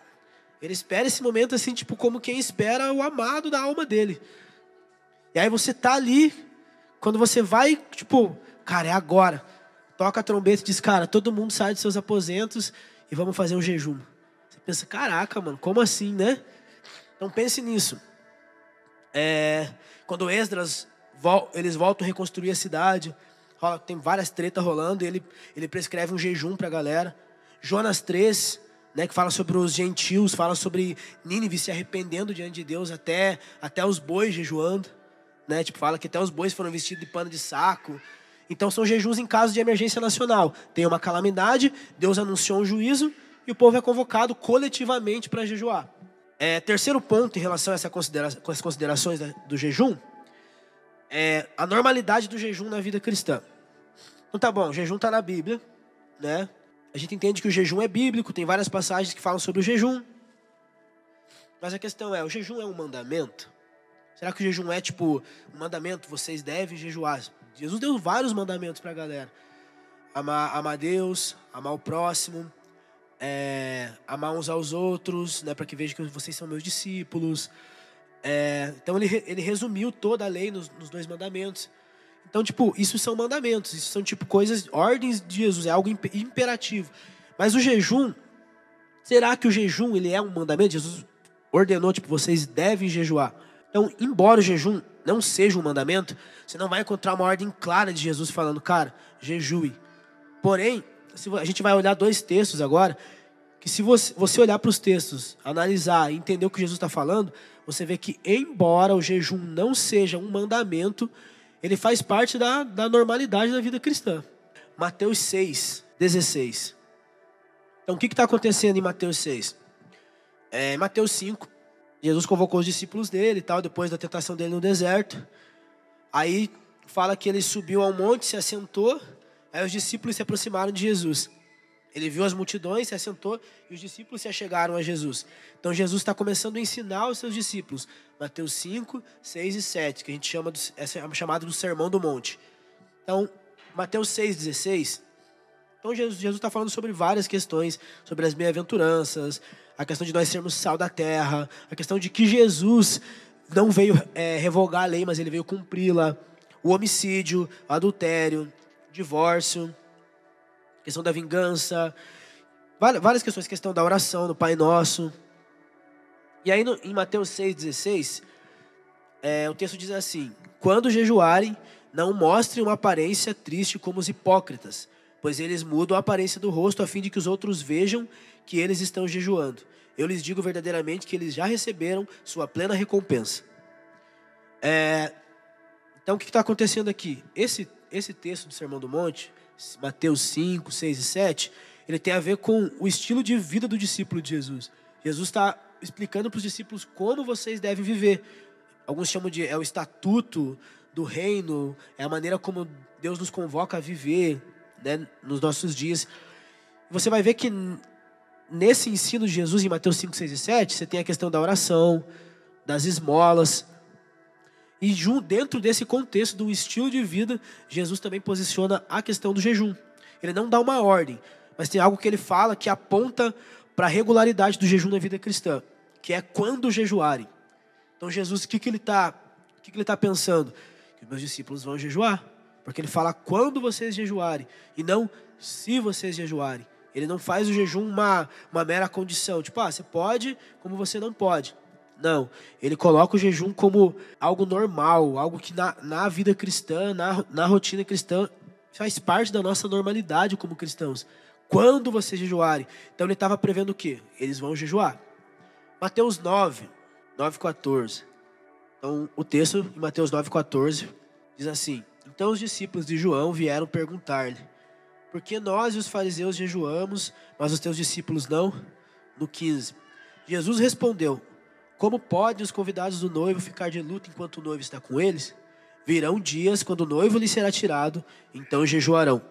ele espera esse momento assim, como quem espera o amado da alma dele. E aí você tá ali, quando você vai, cara, é agora. Toca a trombeta e diz, cara, todo mundo sai dos seus aposentos e vamos fazer um jejum. Você pensa, caraca, mano, como assim, né? Então pense nisso. Quando Esdras, eles voltam a reconstruir a cidade, tem várias tretas rolando, e ele prescreve um jejum pra galera. Jonas 3, né, que fala sobre os gentios, fala sobre Nínive se arrependendo diante de Deus, até os bois jejuando, né? Fala que até os bois foram vestidos de pano de saco. Então são jejuns em caso de emergência nacional. Tem uma calamidade, Deus anunciou um juízo e o povo é convocado coletivamente para jejuar. Terceiro ponto em relação a com as considerações do jejum é a normalidade do jejum na vida cristã. Então tá bom, o jejum está na Bíblia, né? A gente entende que o jejum é bíblico, tem várias passagens que falam sobre o jejum. Mas a questão é, o jejum é um mandamento? Será que o jejum é um mandamento? Vocês devem jejuar. Jesus deu vários mandamentos para a galera. Amar a Deus, amar o próximo, amar uns aos outros, né, para que vejam que vocês são meus discípulos. Então ele resumiu toda a lei nos 2 mandamentos. Então, isso são mandamentos, isso são coisas, ordens de Jesus, é algo imperativo. Mas o jejum, será que o jejum ele é um mandamento? Jesus ordenou, vocês devem jejuar. Então, embora o jejum não seja um mandamento, você não vai encontrar uma ordem clara de Jesus falando, cara, jejue. Porém, a gente vai olhar 2 textos agora, que se você olhar para os textos, analisar e entender o que Jesus está falando, você vê que, embora o jejum não seja um mandamento, ele faz parte da normalidade da vida cristã. Mateus 6, 16. Então, o que está acontecendo em Mateus 6? Em Mateus 5, Jesus convocou os discípulos dele e tal, depois da tentação dele no deserto. Aí fala que ele subiu ao monte, se assentou, aí os discípulos se aproximaram de Jesus. Ele viu as multidões, se assentou e os discípulos se achegaram a Jesus. Então Jesus está começando a ensinar os seus discípulos. Mateus 5, 6 e 7, que a gente é chamado do Sermão do Monte. Então, Mateus 6, 16. Então Jesus está falando sobre várias questões, sobre as bem-aventuranças, a questão de nós sermos sal da terra, a questão de que Jesus não veio revogar a lei, mas ele veio cumpri-la, o homicídio, o adultério, o divórcio, questão da vingança, várias questões, questão da oração, do Pai Nosso. E aí em Mateus 6,16, o texto diz assim, quando jejuarem, não mostrem uma aparência triste como os hipócritas, pois eles mudam a aparência do rosto a fim de que os outros vejam que eles estão jejuando. Eu lhes digo verdadeiramente que eles já receberam sua plena recompensa. Então o que está acontecendo aqui? Esse texto do Sermão do Monte, Mateus 5, 6 e 7, ele tem a ver com o estilo de vida do discípulo de Jesus. Jesus está explicando para os discípulos como vocês devem viver. Alguns chamam de o estatuto do reino, é a maneira como Deus nos convoca a viver, né, nos nossos dias. Você vai ver que nesse ensino de Jesus, em Mateus 5, 6 e 7, você tem a questão da oração, das esmolas. E dentro desse contexto do estilo de vida, Jesus também posiciona a questão do jejum. Ele não dá uma ordem, mas tem algo que ele fala que aponta para a regularidade do jejum na vida cristã, que é quando jejuarem. Então Jesus, o que ele está pensando? Que meus discípulos vão jejuar. Porque ele fala quando vocês jejuarem, e não se vocês jejuarem. Ele não faz o jejum uma mera condição, tipo, você pode, como você não pode. Não, ele coloca o jejum como algo normal, algo que na vida cristã, na rotina cristã, faz parte da nossa normalidade como cristãos. Quando vocês jejuarem. Então ele estava prevendo o quê? Eles vão jejuar. Mateus 9, 14. Então o texto em Mateus 9, 14 diz assim: então os discípulos de João vieram perguntar-lhe: por que nós e os fariseus jejuamos, mas os teus discípulos não? No 15. Jesus respondeu: como podem os convidados do noivo ficar de luto enquanto o noivo está com eles? Virão dias quando o noivo lhe será tirado, então jejuarão.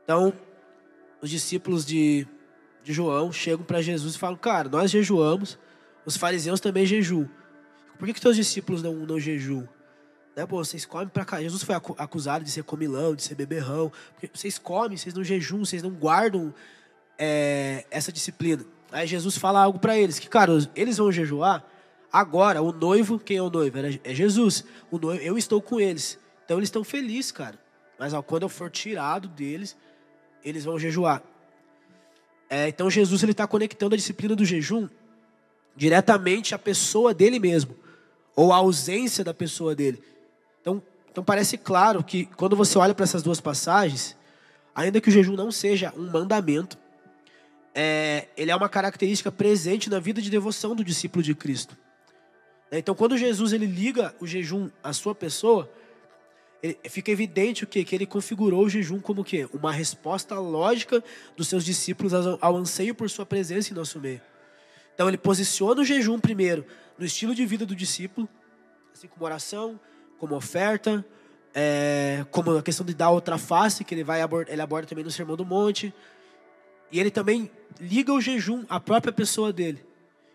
Então, os discípulos de João chegam para Jesus e falam: cara, nós jejuamos, os fariseus também jejuam. Por que teus discípulos não jejuam? Né, pô, vocês comem pra cá. Jesus foi acusado de ser comilão, de ser beberrão. Porque vocês comem, vocês não jejuam, vocês não guardam essa disciplina. Aí Jesus fala algo para eles, que, cara, eles vão jejuar. Agora, o noivo, quem é o noivo? É Jesus. O noivo, eu estou com eles. Então eles estão felizes, cara. Mas quando eu for tirado deles, eles vão jejuar. Então Jesus está conectando a disciplina do jejum diretamente à pessoa dele mesmo. Ou à ausência da pessoa dele. Então parece claro que quando você olha para essas duas passagens, ainda que o jejum não seja um mandamento, ele é uma característica presente na vida de devoção do discípulo de Cristo. Então, quando Jesus ele liga o jejum à sua pessoa, fica evidente o quê? Que ele configurou o jejum como o quê? Uma resposta lógica dos seus discípulos ao anseio por sua presença em nosso meio. Então, ele posiciona o jejum primeiro no estilo de vida do discípulo, assim como oração, como oferta, como a questão de dar outra face, que ele aborda também no Sermão do Monte. E ele também liga o jejum à própria pessoa dele.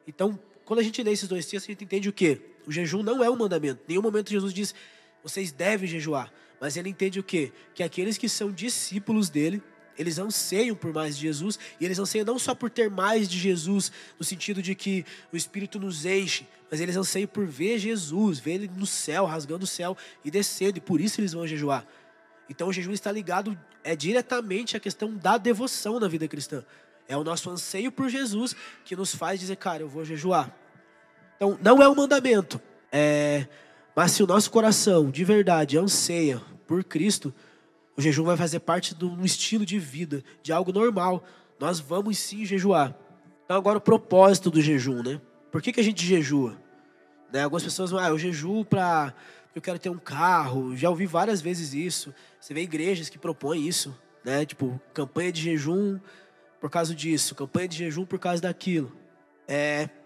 Então, quando a gente lê esses dois textos, a gente entende o quê? O jejum não é um mandamento. Em nenhum momento Jesus diz, vocês devem jejuar. Mas ele entende o quê? Que aqueles que são discípulos dele, eles anseiam por mais de Jesus. E eles anseiam não só por ter mais de Jesus, no sentido de que o Espírito nos enche, mas eles anseiam por ver Jesus, ver ele no céu, rasgando o céu e descendo. E por isso eles vão jejuar. Então o jejum está ligado diretamente à questão da devoção na vida cristã. É o nosso anseio por Jesus que nos faz dizer, cara, eu vou jejuar. Então, não é um mandamento. Mas se o nosso coração, de verdade, anseia por Cristo, o jejum vai fazer parte de um estilo de vida, de algo normal. Nós vamos sim jejuar. Então, agora o propósito do jejum, né? Por que a gente jejua? Né? Algumas pessoas vão, eu jejuo porque eu quero ter um carro. Já ouvi várias vezes isso. Você vê igrejas que propõem isso, né? Tipo, campanha de jejum por causa disso, campanha de jejum por causa daquilo.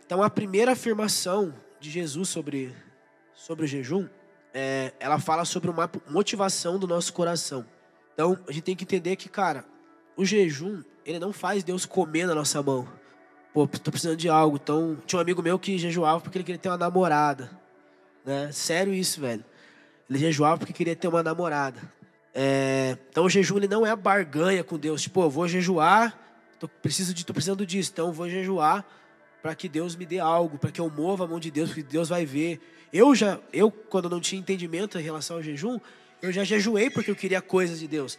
Então, a primeira afirmação de Jesus sobre o jejum, ela fala sobre uma motivação do nosso coração. Então, a gente tem que entender que, cara, o jejum, ele não faz Deus comer na nossa mão. Pô, tô precisando de algo. Então, tinha um amigo meu que jejuava porque ele queria ter uma namorada. Né? Sério isso, velho. Ele jejuava porque queria ter uma namorada. Então, o jejum, ele não é barganha com Deus. Tipo, eu vou jejuar, tô precisando disso, então eu vou jejuar para que Deus me dê algo, para que eu mova a mão de Deus, porque Deus vai ver. Eu, quando não tinha entendimento em relação ao jejum, eu já jejuei porque eu queria coisas de Deus.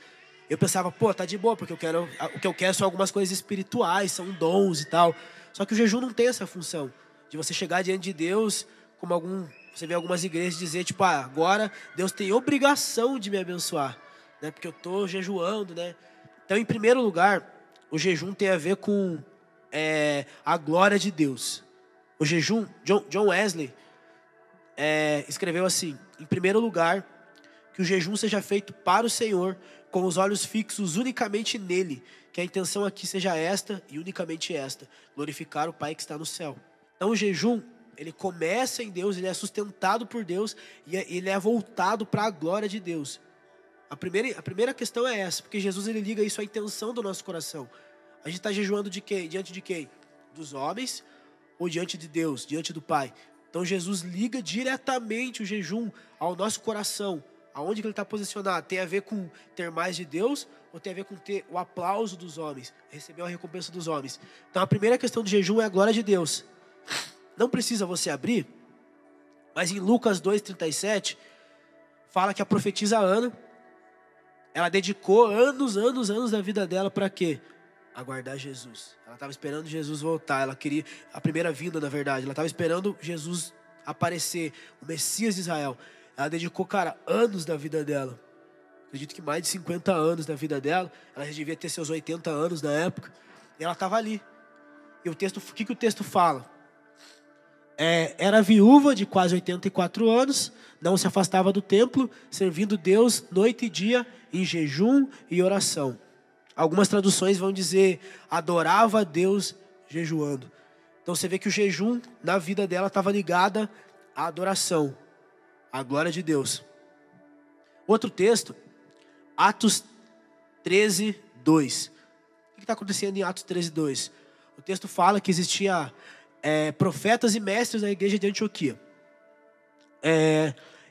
Eu pensava, tá de boa, porque o que eu quero são algumas coisas espirituais, são dons e tal. Só que o jejum não tem essa função de você chegar diante de Deus, como você vê algumas igrejas dizer, tipo, agora Deus tem obrigação de me abençoar, né? Porque eu tô jejuando, né? Então, em primeiro lugar, o jejum tem a ver com a glória de Deus. O jejum, John Wesley escreveu assim: em primeiro lugar, que o jejum seja feito para o Senhor, com os olhos fixos unicamente nele, que a intenção aqui seja esta e unicamente esta: glorificar o Pai que está no céu. Então o jejum, ele começa em Deus, ele é sustentado por Deus e ele é voltado para a glória de Deus. A primeira questão é essa, porque Jesus ele liga isso à intenção do nosso coração. A gente está jejuando de quem? Diante de quem? dos homens ou diante de Deus, diante do Pai. Então Jesus liga diretamente o jejum ao nosso coração. Aonde que ele está posicionado? Tem a ver com ter mais de Deus ou tem a ver com ter o aplauso dos homens, receber a recompensa dos homens? Então a primeira questão do jejum é a glória de Deus. Não precisa você abrir, mas em Lucas 2,37, fala que a profetisa Ana, ela dedicou anos da vida dela para quê? Aguardar Jesus. Ela estava esperando Jesus voltar. Ela queria a primeira vinda, na verdade. Ela estava esperando Jesus aparecer, o Messias de Israel. Ela dedicou, cara, anos da vida dela. Acredito que mais de 50 anos da vida dela. Ela já devia ter seus 80 anos na época. E ela estava ali. E o texto, o que o texto fala? Era viúva de quase 84 anos, não se afastava do templo, servindo Deus noite e dia em jejum e oração. Algumas traduções vão dizer, adorava a Deus jejuando. Então você vê que o jejum na vida dela estava ligada à adoração, à glória de Deus. Outro texto, Atos 13, 2. O que está acontecendo em Atos 13, 2? O texto fala que existia profetas e mestres na igreja de Antioquia.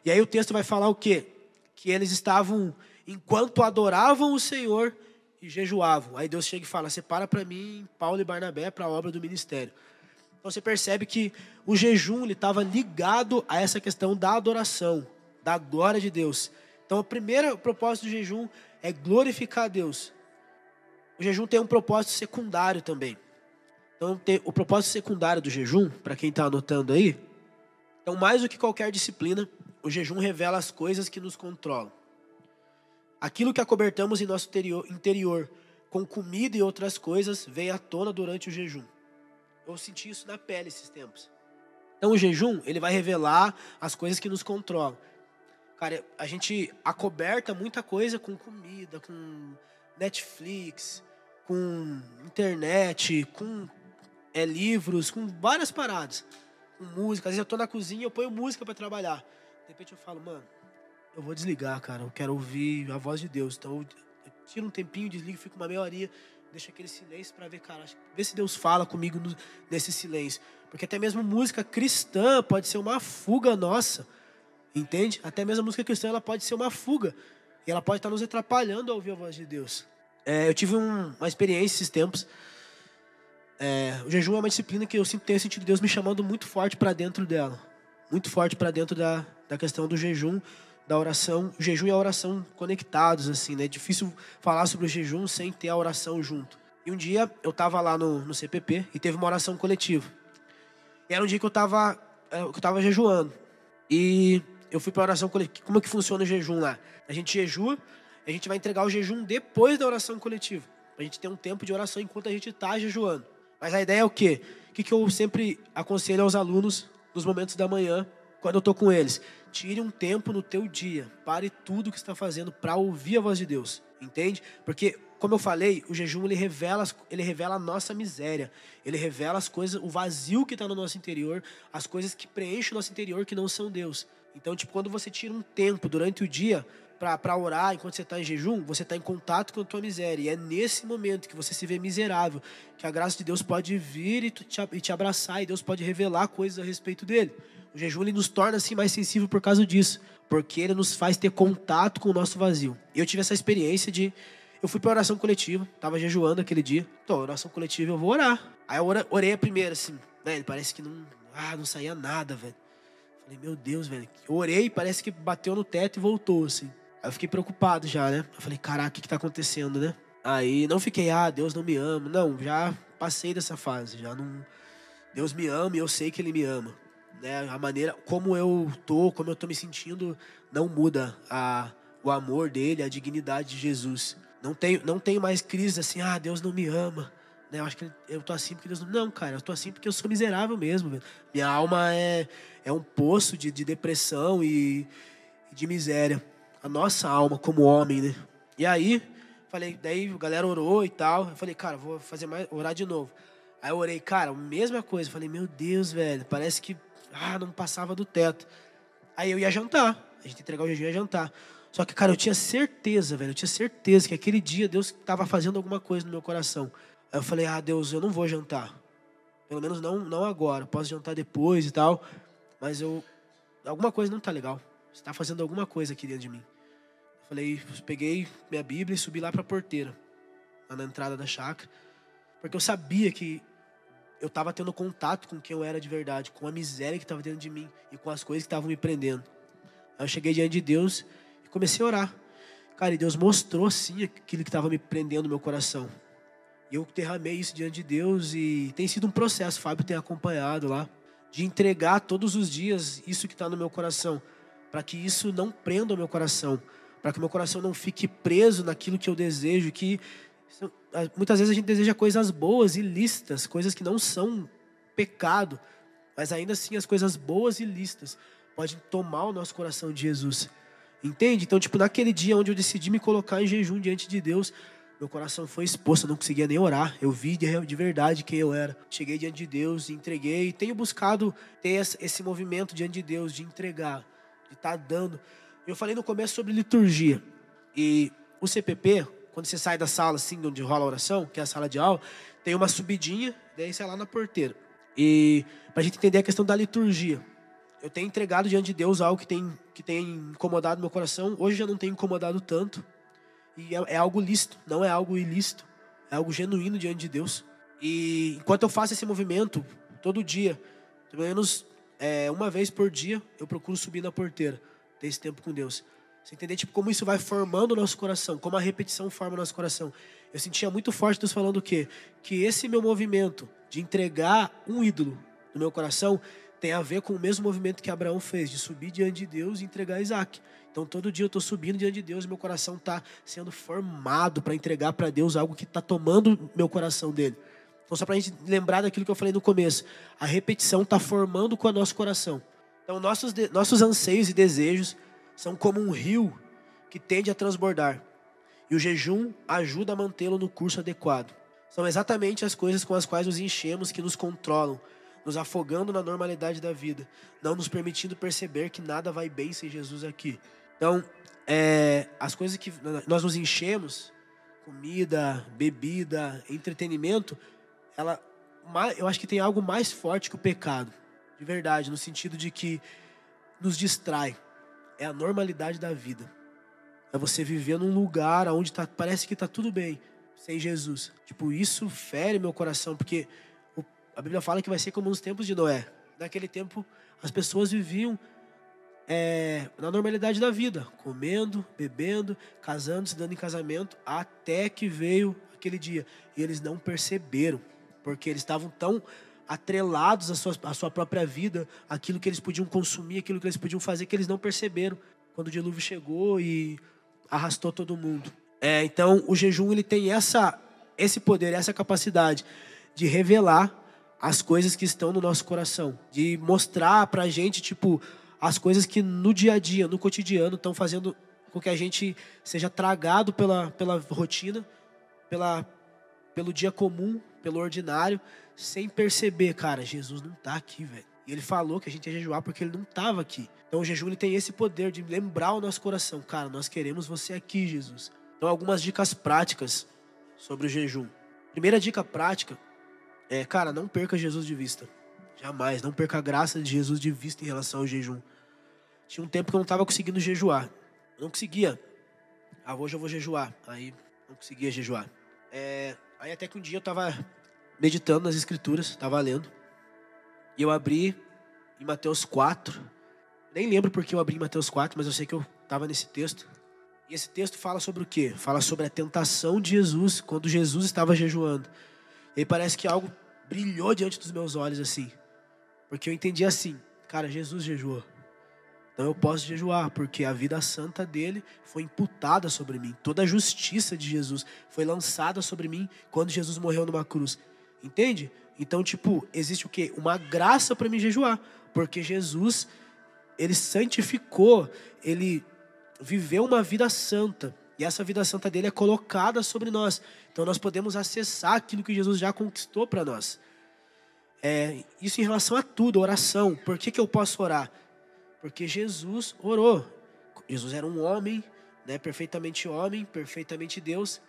E aí o texto vai falar o quê? Que eles estavam, enquanto adoravam o Senhor e jejuavam. Aí Deus chega e fala, separa para mim Paulo e Barnabé para a obra do ministério. Então você percebe que o jejum estava ligado a essa questão da adoração, da glória de Deus. Então o primeiro propósito do jejum é glorificar a Deus. O jejum tem um propósito secundário também. Então o propósito secundário do jejum, para quem está anotando aí, então mais do que qualquer disciplina, o jejum revela as coisas que nos controlam. Aquilo que acobertamos em nosso interior com comida e outras coisas vem à tona durante o jejum. Eu senti isso na pele esses tempos. Então o jejum, ele vai revelar as coisas que nos controlam. Cara, a gente acoberta muita coisa com comida, com Netflix, com internet, com livros, com várias paradas. Com música. Às vezes eu tô na cozinha e eu ponho música para trabalhar. De repente eu falo, mano, eu vou desligar, cara. Eu quero ouvir a voz de Deus. Então eu tiro um tempinho, desligo, fico uma meia horinha, deixo aquele silêncio para ver, cara, ver se Deus fala comigo nesse silêncio. Porque até mesmo música cristã pode ser uma fuga nossa. Entende? Até mesmo a música cristã ela pode ser uma fuga. E ela pode estar nos atrapalhando a ouvir a voz de Deus. Eu tive uma experiência esses tempos. O jejum é uma disciplina que eu tenho sentido Deus me chamando muito forte para dentro dela. Muito forte para dentro da questão do jejum, da oração. O jejum e a oração conectados, assim, né? É difícil falar sobre o jejum sem ter a oração junto. E um dia eu estava lá no CPP e teve uma oração coletiva. E era um dia que eu estava jejuando. E eu fui para a oração coletiva. Como é que funciona o jejum lá? A gente jejua, a gente vai entregar o jejum depois da oração coletiva. Pra gente ter um tempo de oração enquanto a gente está jejuando. Mas a ideia é o quê? O que eu sempre aconselho aos alunos nos momentos da manhã, quando eu estou com eles? Tire um tempo no teu dia. Pare tudo que você está fazendo para ouvir a voz de Deus. Entende? Porque, como eu falei, o jejum ele revela a nossa miséria. Ele revela as coisas, o vazio que está no nosso interior, as coisas que preenchem o nosso interior que não são Deus. Então, quando você tira um tempo durante o dia para orar, enquanto você está em jejum, você está em contato com a tua miséria. E é nesse momento que você se vê miserável, que a graça de Deus pode vir e te abraçar, e Deus pode revelar coisas a respeito dele. O jejum ele nos torna assim mais sensível por causa disso, porque ele nos faz ter contato com o nosso vazio. E eu tive essa experiência eu fui para oração coletiva, estava jejuando aquele dia. Então, oração coletiva eu vou orar. Aí eu orei a primeira, assim, velho, parece que não saía nada, velho. Falei, meu Deus, velho. Eu orei, parece que bateu no teto e voltou, assim. Aí eu fiquei preocupado já, né? Eu falei, caraca, o que tá acontecendo, né? Aí não fiquei, Deus não me ama. Não, já passei dessa fase. Já não. Deus me ama e eu sei que Ele me ama. Né? A maneira como eu tô me sentindo, não muda o amor dele, a dignidade de Jesus. Não tenho mais crise assim, Deus não me ama. Né? Eu acho que eu tô assim porque Deus não... Não, cara, eu tô assim porque eu sou miserável mesmo. Velho. Minha alma é um poço de depressão e de miséria. A nossa alma como homem, né? E aí, daí a galera orou e tal. Eu falei, cara, vou orar de novo. Aí eu orei, cara, mesma coisa. Eu falei, meu Deus, velho, parece que não passava do teto. Aí eu ia jantar. A gente ia entregar o jejum e ia jantar. Só que, cara, eu tinha certeza, velho. Eu tinha certeza que aquele dia Deus estava fazendo alguma coisa no meu coração. Aí eu falei, Deus, eu não vou jantar. Pelo menos não agora. Posso jantar depois e tal. Mas alguma coisa não tá legal. Você está fazendo alguma coisa aqui dentro de mim. Eu falei, peguei minha Bíblia e subi lá para a porteira, lá na entrada da chácara. Porque eu sabia que eu estava tendo contato com quem eu era de verdade, com a miséria que estava dentro de mim e com as coisas que estavam me prendendo. Aí eu cheguei diante de Deus e comecei a orar. Cara, e Deus mostrou sim aquilo que estava me prendendo no meu coração. E eu derramei isso diante de Deus e tem sido um processo, o Fábio tem acompanhado lá, de entregar todos os dias isso que está no meu coração, para que isso não prenda o meu coração, para que o meu coração não fique preso naquilo que eu desejo, que muitas vezes a gente deseja coisas boas e lícitas, coisas que não são pecado, mas ainda assim as coisas boas e lícitas podem tomar o nosso coração de Jesus. Entende? Então, naquele dia onde eu decidi me colocar em jejum diante de Deus, meu coração foi exposto, eu não conseguia nem orar. Eu vi de verdade quem eu era. Cheguei diante de Deus, entreguei. E tenho buscado ter esse movimento diante de Deus, de entregar, de estar dando. Eu falei no começo sobre liturgia. E o CPP, quando você sai da sala, assim, onde rola a oração, que é a sala de aula, tem uma subidinha, daí você é lá na porteira. E para a gente entender a questão da liturgia. Eu tenho entregado diante de Deus algo que tem incomodado meu coração. Hoje já não tem incomodado tanto. E é algo lícito, não é algo ilícito. É algo genuíno diante de Deus. E enquanto eu faço esse movimento, todo dia, pelo menos uma vez por dia, eu procuro subir na porteira. Ter esse tempo com Deus. Você entender como isso vai formando o nosso coração, como a repetição forma o nosso coração. Eu sentia muito forte Deus falando o quê? Que esse meu movimento de entregar um ídolo no meu coração tem a ver com o mesmo movimento que Abraão fez, de subir diante de Deus e entregar Isaac. Então, todo dia eu estou subindo diante de Deus e meu coração está sendo formado para entregar para Deus algo que está tomando meu coração dele. Então, só para a gente lembrar daquilo que eu falei no começo, a repetição está formando com o nosso coração. Então, nossos anseios e desejos são como um rio que tende a transbordar. E o jejum ajuda a mantê-lo no curso adequado. São exatamente as coisas com as quais nos enchemos que nos controlam, nos afogando na normalidade da vida, não nos permitindo perceber que nada vai bem sem Jesus aqui. Então, as coisas que nós nos enchemos, comida, bebida, entretenimento, eu acho que tem algo mais forte que o pecado, de verdade, no sentido de que nos distrai. É a normalidade da vida. É você viver num lugar onde parece que está tudo bem, sem Jesus. Isso fere meu coração, porque a Bíblia fala que vai ser como nos tempos de Noé. Naquele tempo, as pessoas viviam na normalidade da vida, comendo, bebendo, casando, se dando em casamento, até que veio aquele dia. E eles não perceberam, porque eles estavam tão atrelados à sua própria vida, aquilo que eles podiam consumir, aquilo que eles podiam fazer, que eles não perceberam quando o dilúvio chegou e arrastou todo mundo. Então, o jejum ele tem esse poder, essa capacidade de revelar as coisas que estão no nosso coração, de mostrar pra gente, as coisas que no dia a dia, no cotidiano, estão fazendo com que a gente seja tragado pela rotina, pelo dia comum, pelo ordinário, sem perceber, cara, Jesus não tá aqui, velho. E ele falou que a gente ia jejuar porque ele não estava aqui. Então o jejum ele tem esse poder de lembrar o nosso coração, cara, nós queremos você aqui, Jesus. Então algumas dicas práticas sobre o jejum. Primeira dica prática cara, não perca Jesus de vista. Jamais, não perca a graça de Jesus de vista em relação ao jejum. Tinha um tempo que eu não estava conseguindo jejuar. Eu não conseguia. Hoje eu vou jejuar. Aí não conseguia jejuar. Aí até que um dia eu estava meditando nas escrituras, estava lendo. E eu abri em Mateus 4. Nem lembro porque eu abri em Mateus 4, mas eu sei que eu estava nesse texto. E esse texto fala sobre o quê? Fala sobre a tentação de Jesus, quando Jesus estava jejuando. E aí parece que algo brilhou diante dos meus olhos assim. Porque eu entendi assim, cara, Jesus jejuou. Então eu posso jejuar, porque a vida santa dele foi imputada sobre mim. Toda a justiça de Jesus foi lançada sobre mim quando Jesus morreu numa cruz. Entende? Então, existe o quê? Uma graça para mim jejuar. Porque Jesus, ele santificou, ele viveu uma vida santa. E essa vida santa dele é colocada sobre nós. Então nós podemos acessar aquilo que Jesus já conquistou para nós. Isso em relação a tudo, oração. Por que eu posso orar? Porque Jesus orou. Jesus era um homem, perfeitamente homem, perfeitamente Deus.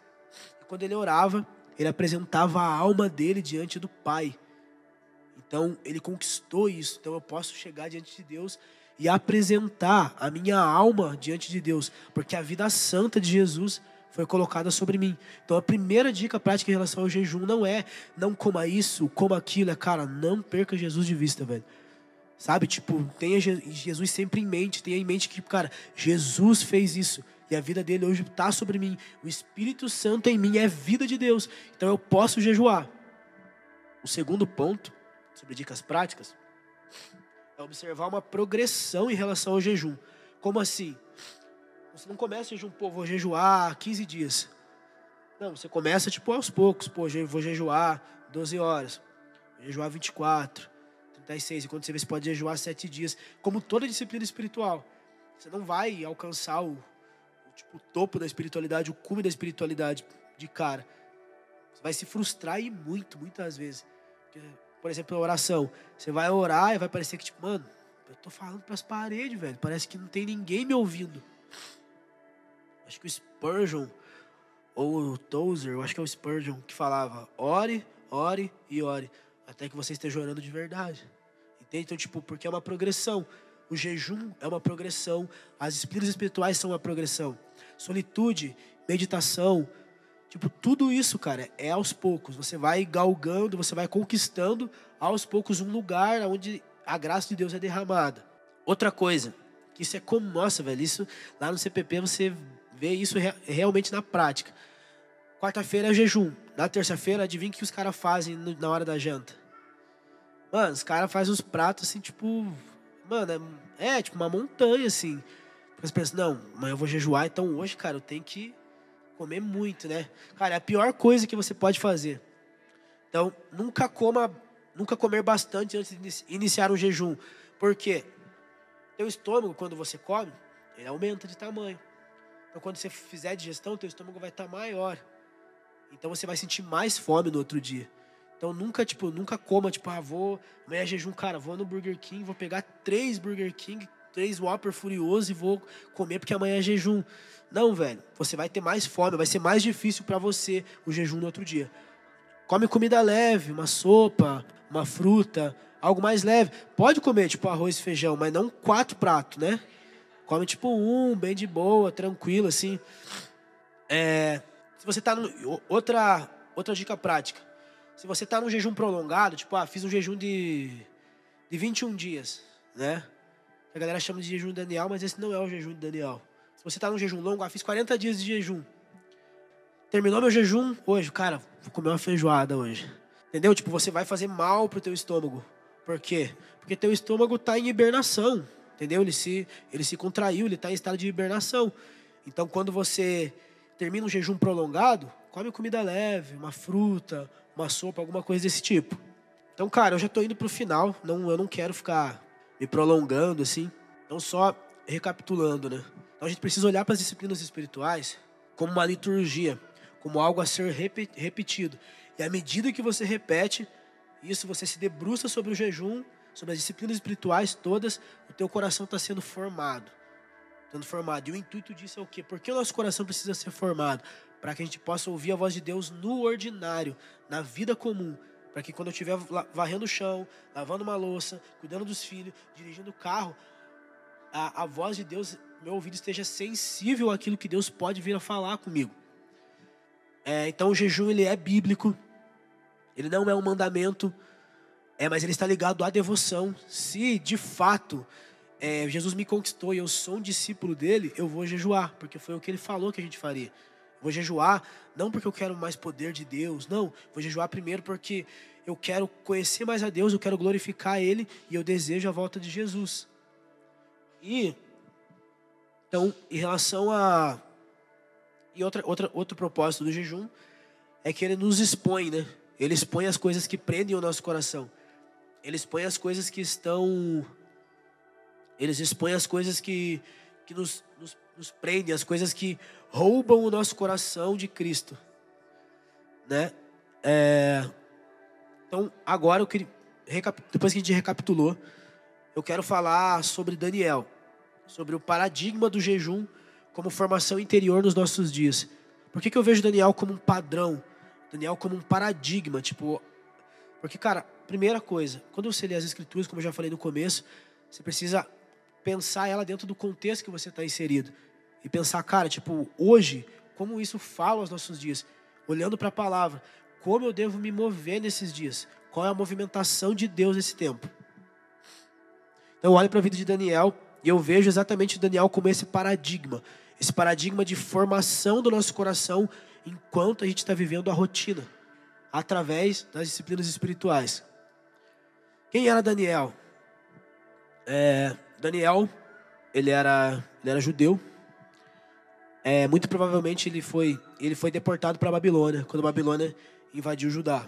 E quando ele orava, ele apresentava a alma dele diante do Pai. Então, ele conquistou isso. Então, eu posso chegar diante de Deus e apresentar a minha alma diante de Deus, porque a vida santa de Jesus foi colocada sobre mim. Então, a primeira dica prática em relação ao jejum não é não coma isso, coma aquilo. É, cara, não perca Jesus de vista, velho. Sabe, tipo, tenha Jesus sempre em mente. Tenha em mente que, cara, Jesus fez isso. E a vida dele hoje está sobre mim. O Espírito Santo em mim é vida de Deus. Então eu posso jejuar. O segundo ponto, sobre dicas práticas, é observar uma progressão em relação ao jejum. Como assim? Você não começa a jejum, pô, vou jejuar 15 dias. Não, você começa tipo aos poucos. Pô, vou jejuar 12 horas. Vou jejuar 24, 36. E quando você vê, você pode jejuar 7 dias. Como toda disciplina espiritual. Você não vai alcançar o topo da espiritualidade, o cume da espiritualidade de cara. Você vai se frustrar e muitas vezes. Porque, por exemplo, a oração. Você vai orar e vai parecer que, tipo, mano, eu tô falando pras paredes, velho. Parece que não tem ninguém me ouvindo. Acho que o Spurgeon, ou o Tozer, eu acho que é o Spurgeon, que falava, ore, ore e ore, até que você esteja orando de verdade. Entende? Então, tipo, porque é uma progressão. O jejum é uma progressão. As disciplinas espirituais são uma progressão. Solitude, meditação, tipo, tudo isso, cara, é aos poucos. Você vai galgando, você vai conquistando aos poucos um lugar onde a graça de Deus é derramada. Outra coisa, que isso é como, nossa, velho, isso lá no CPP você vê isso realmente na prática. Quarta-feira é jejum. Na terça-feira, adivinha o que os caras fazem na hora da janta? Mano, os caras fazem os pratos assim, tipo... Mano, é tipo uma montanha, assim. Você pensa, não, amanhã eu vou jejuar, então hoje, cara, eu tenho que comer muito, né? Cara, é a pior coisa que você pode fazer. Então, nunca comer bastante antes de iniciar um jejum. Por quê? Teu estômago, quando você come, ele aumenta de tamanho. Então, quando você fizer a digestão, teu estômago vai estar maior. Então, você vai sentir mais fome no outro dia. Então, nunca coma, amanhã é jejum, cara, vou no Burger King, vou pegar 3 Burger King, 3 Whopper Furioso e vou comer porque amanhã é jejum. Não, velho, você vai ter mais fome, vai ser mais difícil para você o jejum no outro dia. Come comida leve, uma sopa, uma fruta, algo mais leve. Pode comer, arroz e feijão, mas não 4 pratos, né? Come, bem de boa, tranquilo, assim. Se você tá outra dica prática. Se você tá num jejum prolongado, fiz um jejum de 21 dias, né? A galera chama de jejum de Daniel, mas esse não é o jejum de Daniel. Se você tá num jejum longo, fiz 40 dias de jejum. Terminou meu jejum hoje, cara, vou comer uma feijoada hoje. Entendeu? Você vai fazer mal pro teu estômago. Por quê? Porque teu estômago tá em hibernação, entendeu? Ele se contraiu, ele tá em estado de hibernação. Então, quando você termina um jejum prolongado, come comida leve, uma fruta, uma sopa, alguma coisa desse tipo. Então, cara, eu já tô indo pro final. Eu não quero ficar me prolongando, assim. Então, só recapitulando, né? Então, a gente precisa olhar para as disciplinas espirituais como uma liturgia, como algo a ser repetido. E à medida que você repete, isso você se debruça sobre o jejum, sobre as disciplinas espirituais todas, o teu coração está sendo formado. E o intuito disso é o quê? Por que o nosso coração precisa ser formado? Para que a gente possa ouvir a voz de Deus no ordinário, na vida comum. Para que quando eu estiver varrendo o chão, lavando uma louça, cuidando dos filhos, dirigindo o carro, a voz de Deus, meu ouvido esteja sensível àquilo que Deus pode vir a falar comigo. Então o jejum ele é bíblico, ele não é um mandamento, mas ele está ligado à devoção. Se de fato Jesus me conquistou e eu sou um discípulo dele, eu vou jejuar, porque foi o que ele falou que a gente faria. Vou jejuar não porque eu quero mais poder de Deus, não. Vou jejuar primeiro porque eu quero conhecer mais a Deus, eu quero glorificar Ele e eu desejo a volta de Jesus. Então, em relação a... E outro propósito do jejum é que ele nos expõe, né? Ele expõe as coisas que prendem o nosso coração. Ele expõe as coisas que estão... Eles expõem as coisas que nos prendem, as coisas que roubam o nosso coração de Cristo, né? Então, agora eu queria, depois que a gente recapitulou, eu quero falar sobre Daniel, sobre o paradigma do jejum como formação interior nos nossos dias. Por que eu vejo Daniel como um padrão? Daniel como um paradigma, porque, cara, primeira coisa, quando você lê as Escrituras, como eu já falei no começo, você precisa pensar ela dentro do contexto que você está inserido. E pensar, cara, tipo, hoje, como isso fala aos nossos dias? Olhando para a palavra, como eu devo me mover nesses dias? Qual é a movimentação de Deus nesse tempo? Então eu olho para a vida de Daniel e eu vejo exatamente Daniel como esse paradigma de formação do nosso coração enquanto a gente está vivendo a rotina, através das disciplinas espirituais. Quem era Daniel? Daniel, ele era judeu. Muito provavelmente ele foi deportado para a Babilônia, quando a Babilônia invadiu Judá.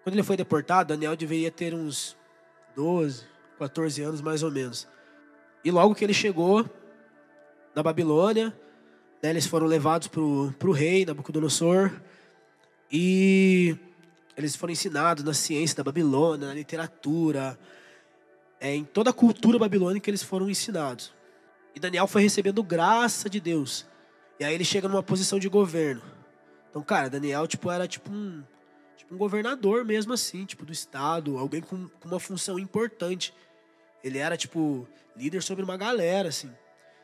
Quando ele foi deportado, Daniel deveria ter uns 12, 14 anos mais ou menos. E logo que ele chegou na Babilônia, né, eles foram levados para o rei Nabucodonosor e eles foram ensinados na ciência da Babilônia, na literatura, em toda a cultura babilônica eles foram ensinados. E Daniel foi recebendo graça de Deus. E aí ele chega numa posição de governo. Então, cara, Daniel era um governador mesmo assim, do estado, alguém com uma função importante. Ele era líder sobre uma galera, assim.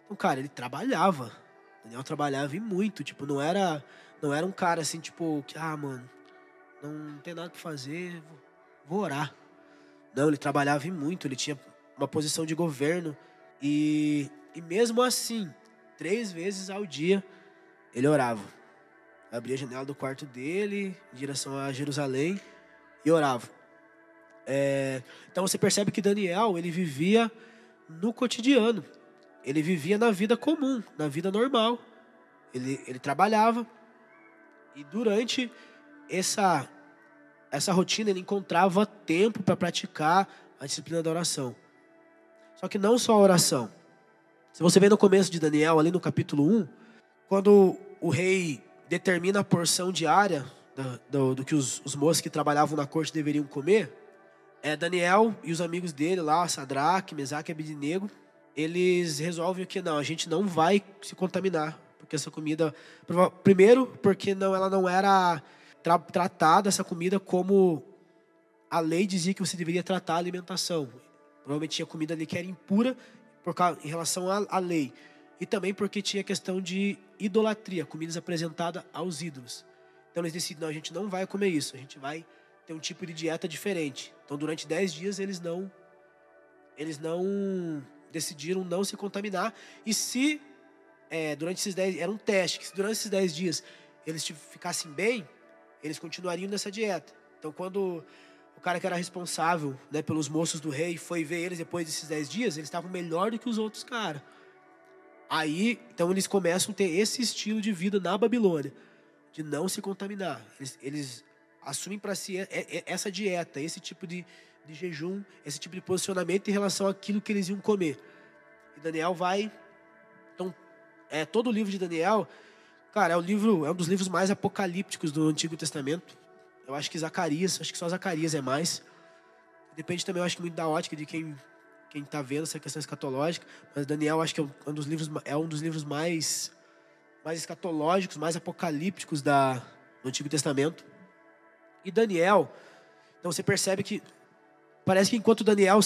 Então, cara, ele trabalhava. Daniel trabalhava e muito, não era um cara assim, mano, não tem nada pra fazer, vou orar. Não, ele trabalhava e muito, ele tinha uma posição de governo. E mesmo assim, 3 vezes ao dia, ele orava. Abria a janela do quarto dele, em direção a Jerusalém, e orava. Então você percebe que Daniel, ele vivia no cotidiano. Ele vivia na vida comum, na vida normal. Ele trabalhava. E durante essa rotina, ele encontrava tempo para praticar a disciplina da oração. Só que não só a oração. Se você vê no começo de Daniel, ali no capítulo 1, quando o rei determina a porção diária do que os moços que trabalhavam na corte deveriam comer, Daniel e os amigos dele lá, Sadraque, Mesaque e Abednego, eles resolvem que não, a gente não vai se contaminar, porque essa comida, primeiro, porque ela não era tratada, essa comida, como a lei dizia que você deveria tratar a alimentação. Provavelmente tinha comida ali que era impura em relação à lei. E também porque tinha questão de idolatria, comidas apresentadas aos ídolos. Então eles decidem, não, a gente não vai comer isso, a gente vai ter um tipo de dieta diferente. Então durante 10 dias eles não decidiram não se contaminar. E se durante esses 10, era um teste, que se durante esses 10 dias eles ficassem bem, eles continuariam nessa dieta. Então quando o cara que era responsável, né, pelos moços do rei foi ver eles depois desses 10 dias, eles estavam melhor do que os outros caras. Aí, então eles começam a ter esse estilo de vida na Babilônia, de não se contaminar. Eles assumem para si essa dieta, esse tipo de jejum, esse tipo de posicionamento em relação àquilo que eles iam comer. E Daniel vai... Então, todo o livro de Daniel, cara, é um dos livros mais apocalípticos do Antigo Testamento. Eu acho que só Zacarias é mais. Depende também, eu acho que muito da ótica de quem está vendo essa questão escatológica. Mas Daniel, acho que é um dos livros mais escatológicos, mais apocalípticos do Antigo Testamento. E Daniel, então você percebe que parece que enquanto Daniel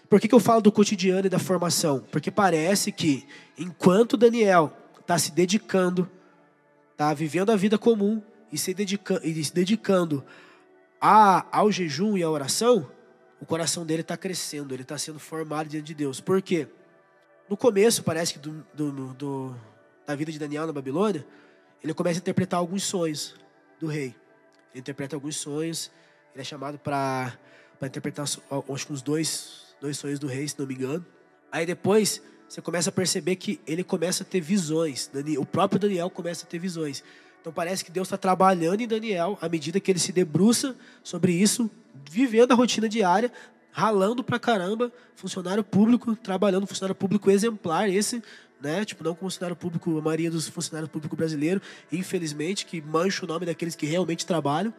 Por que eu falo do cotidiano e da formação? Porque parece que enquanto Daniel está se dedicando, está vivendo a vida comum e se dedicando ao jejum e à oração, o coração dele está crescendo, ele está sendo formado diante de Deus. Por quê? No começo, parece que da vida de Daniel na Babilônia, ele começa a interpretar alguns sonhos do rei. Ele interpreta alguns sonhos, ele é chamado para interpretar, acho que uns dois sonhos do rei, se não me engano. Aí depois, você começa a perceber que ele começa a ter visões. O próprio Daniel começa a ter visões. Então parece que Deus está trabalhando em Daniel à medida que ele se debruça sobre isso, vivendo a rotina diária, ralando pra caramba, funcionário público, trabalhando, funcionário público exemplar esse, né? Não como funcionário público, a maioria dos funcionários públicos brasileiros, infelizmente, que mancha o nome daqueles que realmente trabalham.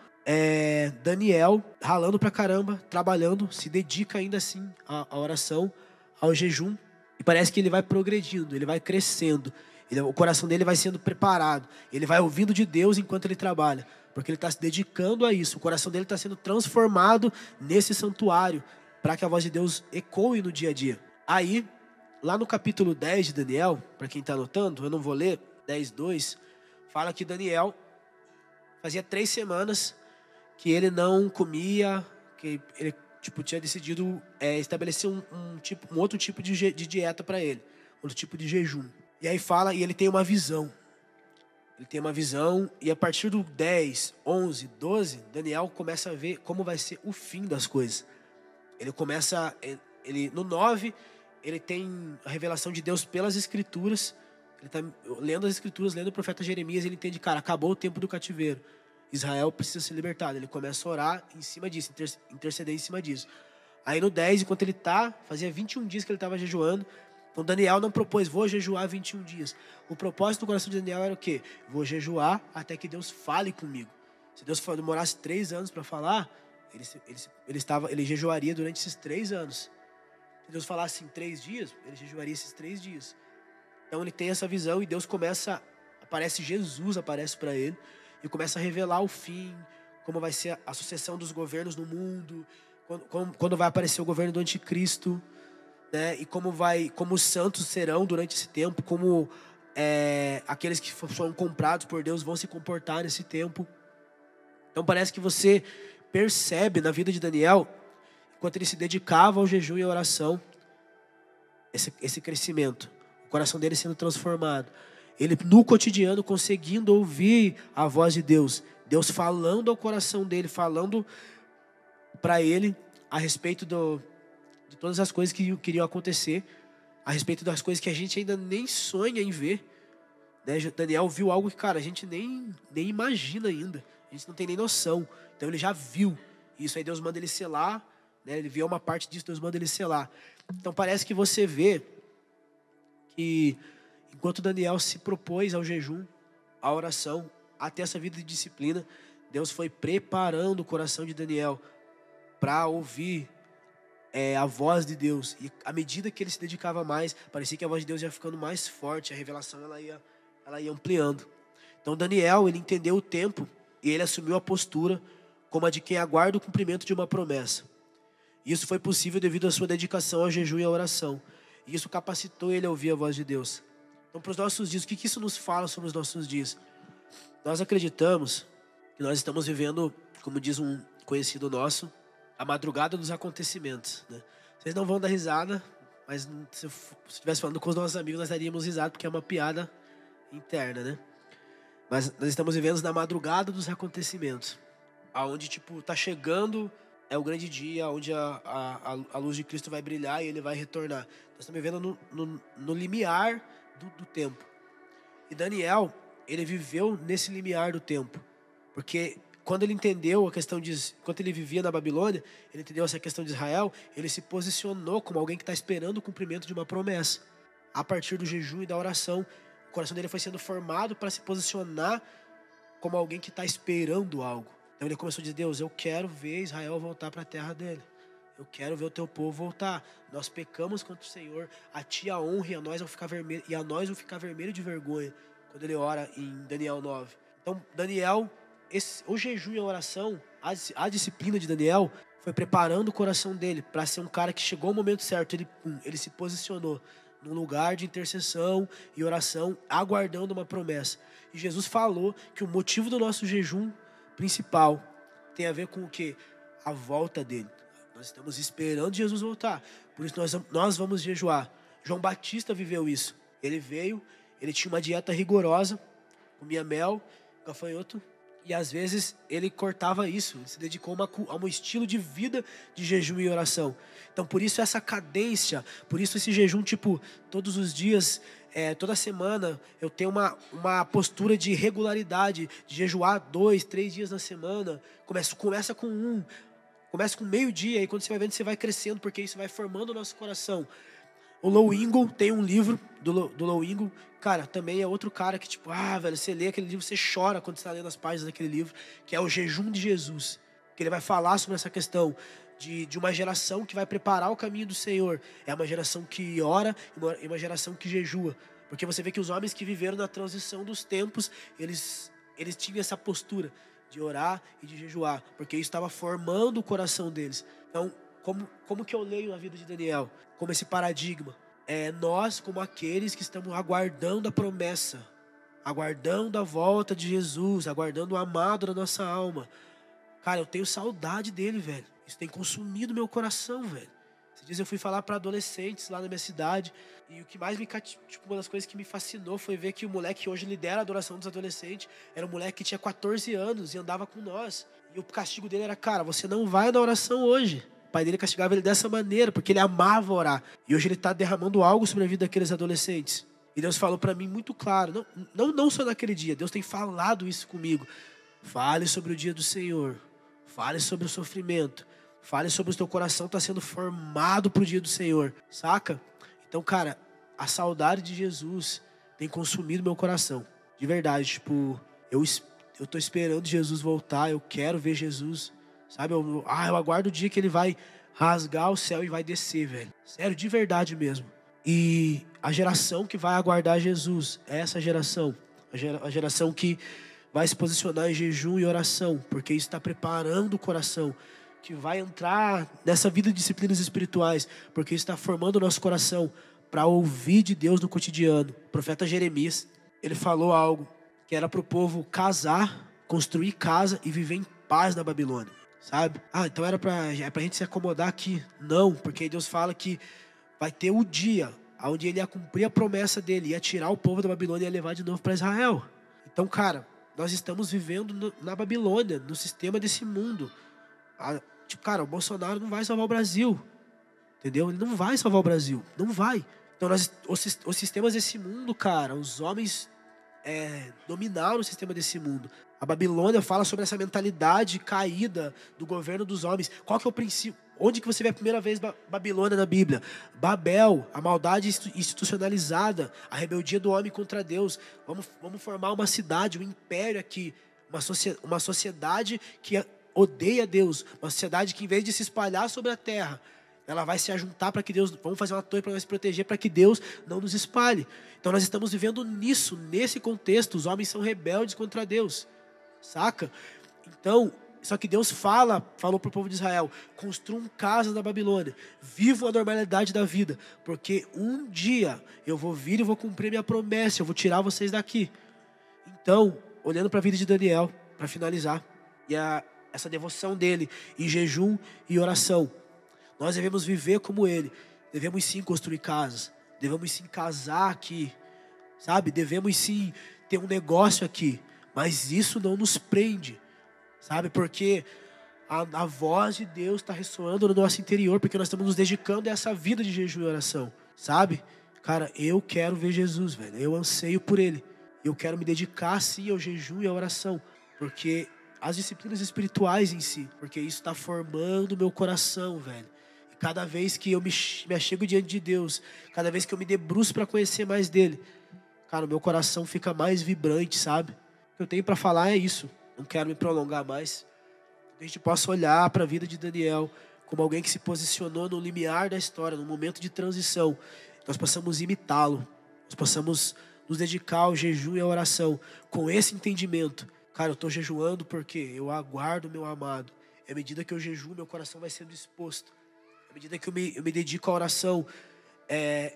Daniel, ralando pra caramba, trabalhando, se dedica ainda assim à oração, ao jejum. E parece que ele vai progredindo, ele vai crescendo. O coração dele vai sendo preparado. Ele vai ouvindo de Deus enquanto ele trabalha. Porque ele está se dedicando a isso. O coração dele está sendo transformado nesse santuário, para que a voz de Deus ecoe no dia a dia. Aí, lá no capítulo 10 de Daniel, para quem está anotando, eu não vou ler, 10:2, fala que Daniel fazia 3 semanas que ele não comia, que ele tinha decidido estabelecer um outro tipo de dieta para ele, outro tipo de jejum. E aí fala, e ele tem uma visão. Ele tem uma visão, e a partir do 10, 11, 12, Daniel começa a ver como vai ser o fim das coisas. Ele começa, no 9, ele tem a revelação de Deus pelas Escrituras. Ele está lendo as Escrituras, lendo o profeta Jeremias, ele entende, cara, acabou o tempo do cativeiro. Israel precisa ser libertado. Ele começa a orar em cima disso, interceder em cima disso. Aí no 10, enquanto ele fazia 21 dias que ele estava jejuando. Então Daniel não propôs, vou jejuar 21 dias. O propósito do coração de Daniel era o quê? Vou jejuar até que Deus fale comigo. Se Deus demorasse 3 anos para falar, ele jejuaria durante esses 3 anos. Se Deus falasse em 3 dias, ele jejuaria esses 3 dias. Então ele tem essa visão e Deus Jesus aparece para ele e começa a revelar o fim, como vai ser a sucessão dos governos no mundo, quando vai aparecer o governo do anticristo, né? E como os santos serão durante esse tempo, como aqueles que foram comprados por Deus vão se comportar nesse tempo. Então parece que você percebe na vida de Daniel, enquanto ele se dedicava ao jejum e à oração, esse crescimento, o coração dele sendo transformado. Ele no cotidiano conseguindo ouvir a voz de Deus, Deus falando ao coração dele, falando para ele a respeito de todas as coisas que queriam acontecer, a respeito das coisas que a gente ainda nem sonha em ver, né? Daniel viu algo que, cara, a gente nem imagina ainda, a gente não tem nem noção. Então ele já viu isso, aí Deus manda ele selar, né? Ele viu uma parte disso, Deus manda ele selar. Então parece que você vê que enquanto Daniel se propôs ao jejum, à oração, até essa vida de disciplina, Deus foi preparando o coração de Daniel para ouvir a voz de Deus. E à medida que ele se dedicava mais, parecia que a voz de Deus ia ficando mais forte, a revelação ela ia ampliando. Então Daniel, ele entendeu o tempo e ele assumiu a postura como a de quem aguarda o cumprimento de uma promessa. Isso foi possível devido à sua dedicação ao jejum e à oração. E isso capacitou ele a ouvir a voz de Deus. Então, para os nossos dias, o que isso nos fala sobre os nossos dias? Nós acreditamos que nós estamos vivendo, como diz um conhecido nosso, a madrugada dos acontecimentos, né? Vocês não vão dar risada, mas se eu estivesse falando com os nossos amigos, nós daríamos risada, porque é uma piada interna, né? Mas nós estamos vivendo na madrugada dos acontecimentos, aonde tá chegando o grande dia, onde a luz de Cristo vai brilhar e ele vai retornar. Nós estamos vivendo no limiar do tempo. E Daniel, ele viveu nesse limiar do tempo, porque quando ele entendeu a questão enquanto ele vivia na Babilônia, ele entendeu essa questão de Israel, ele se posicionou como alguém que está esperando o cumprimento de uma promessa. A partir do jejum e da oração, o coração dele foi sendo formado para se posicionar como alguém que está esperando algo. Então ele começou a dizer, Deus, eu quero ver Israel voltar para a terra dele. Eu quero ver o teu povo voltar. Nós pecamos contra o Senhor, a ti a honra e a nós vão ficar vermelho de vergonha. Quando ele ora em Daniel 9. Então Daniel, o jejum e a oração, a disciplina de Daniel foi preparando o coração dele para ser um cara que chegou ao momento certo, ele se posicionou num lugar de intercessão e oração, aguardando uma promessa. E Jesus falou que o motivo do nosso jejum principal tem a ver com o quê? A volta dele. Nós estamos esperando Jesus voltar, por isso nós vamos jejuar. João Batista viveu isso. Ele veio, ele tinha uma dieta rigorosa, comia mel, gafanhoto, e às vezes ele cortava isso, ele se dedicou a um estilo de vida de jejum e oração. Então por isso essa cadência, por isso esse jejum todos os dias, toda semana eu tenho uma postura de regularidade, de jejuar 2, 3 dias na semana. Começa com meio-dia, e quando você vai vendo, você vai crescendo, porque isso vai formando o nosso coração. O Low Engle tem um livro do Low Engle, cara, também é outro cara que velho, você lê aquele livro, você chora quando você está lendo as páginas daquele livro, que é o Jejum de Jesus, que ele vai falar sobre essa questão de uma geração que vai preparar o caminho do Senhor. É uma geração que ora e uma geração que jejua, Porque você vê que os homens que viveram na transição dos tempos, eles tinham essa postura de orar e de jejuar, porque isso estava formando o coração deles. Então, como que eu leio a vida de Daniel? Como esse paradigma. Nós, como aqueles que estamos aguardando a promessa, aguardando a volta de Jesus, aguardando o amado da nossa alma. Cara, eu tenho saudade dele, velho. Isso tem consumido meu coração, velho. Esses dias eu fui falar para adolescentes lá na minha cidade, e o que mais uma das coisas que me fascinou foi ver que o moleque que hoje lidera a adoração dos adolescentes era um moleque que tinha 14 anos e andava com nós. E o castigo dele era, cara, você não vai na oração hoje. O pai dele castigava ele dessa maneira, porque ele amava orar. E hoje ele está derramando algo sobre a vida daqueles adolescentes. E Deus falou para mim muito claro, não só naquele dia, Deus tem falado isso comigo. Fale sobre o dia do Senhor, fale sobre o sofrimento, fale sobre o teu coração está sendo formado para o dia do Senhor, saca? Então, cara, a saudade de Jesus tem consumido meu coração, de verdade. Tipo, eu tô esperando Jesus voltar, eu quero ver Jesus, sabe? Eu aguardo o dia que ele vai rasgar o céu e vai descer, velho. Sério, de verdade mesmo. E a geração que vai aguardar Jesus é essa geração. A geração que vai se posicionar em jejum e oração, porque isso está preparando o coração. Que vai entrar nessa vida de disciplinas espirituais, porque isso está formando o nosso coração para ouvir de Deus no cotidiano. O profeta Jeremias, ele falou algo que era para o povo casar, construir casa e viver em paz na Babilônia, sabe? Então era para a gente se acomodar aqui. Não, porque Deus fala que vai ter o dia onde ele ia cumprir a promessa dele, ia tirar o povo da Babilônia e ia levar de novo para Israel. Então, cara, nós estamos vivendo na Babilônia, no sistema desse mundo. Cara, o Bolsonaro não vai salvar o Brasil, entendeu? Ele não vai salvar o Brasil, não vai. Então, os sistemas desse mundo, cara, os homens dominaram o sistema desse mundo. A Babilônia fala sobre essa mentalidade caída do governo dos homens. Qual que é o princípio? Onde que você vê a primeira vez Babilônia na Bíblia? Babel, a maldade institucionalizada, a rebeldia do homem contra Deus. Vamos formar uma cidade, um império aqui, uma sociedade que odeia Deus, uma sociedade que, em vez de se espalhar sobre a terra, ela vai se ajuntar para que Deus... Vamos fazer uma torre para nós se proteger, para que Deus não nos espalhe. Então nós estamos vivendo nesse contexto. Os homens são rebeldes contra Deus, saca? Então, só que Deus falou para o povo de Israel: construam casas na Babilônia, vivam a normalidade da vida, porque um dia eu vou vir e vou cumprir minha promessa, eu vou tirar vocês daqui. Então, olhando para a vida de Daniel, para finalizar, e essa devoção dele em jejum e oração, nós devemos viver como ele. Devemos sim construir casas, devemos sim casar aqui, sabe? Devemos sim ter um negócio aqui, mas isso não nos prende, sabe? Porque a voz de Deus está ressoando no nosso interior, porque nós estamos nos dedicando a essa vida de jejum e oração, sabe? Cara, eu quero ver Jesus, velho. Eu anseio por ele. Eu quero me dedicar sim ao jejum e à oração, porque as disciplinas espirituais em si, porque isso está formando o meu coração, velho. E cada vez que eu me achego diante de Deus, cada vez que eu me debruço para conhecer mais dele, cara, o meu coração fica mais vibrante, sabe? O que eu tenho para falar é isso. Não quero me prolongar mais. A gente possa olhar para a vida de Daniel como alguém que se posicionou no limiar da história, no momento de transição. Nós possamos imitá-lo. Nós possamos nos dedicar ao jejum e à oração com esse entendimento. Cara, eu estou jejuando porque eu aguardo o meu amado. E à medida que eu jejuo, meu coração vai sendo exposto. À medida que eu me dedico à oração,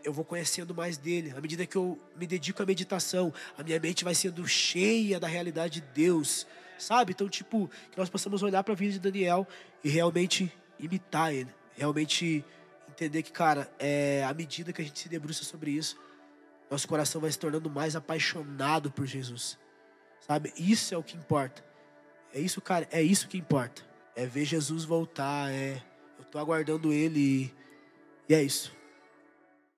eu vou conhecendo mais dele. À medida que eu me dedico à meditação, a minha mente vai sendo cheia da realidade de Deus, sabe? Então, que nós possamos olhar para a vida de Daniel e realmente imitar ele. Realmente entender que, cara, à medida que a gente se debruça sobre isso, nosso coração vai se tornando mais apaixonado por Jesus, sabe? Isso é o que importa. É isso, cara, é isso que importa. É ver Jesus voltar, eu tô aguardando ele e é isso.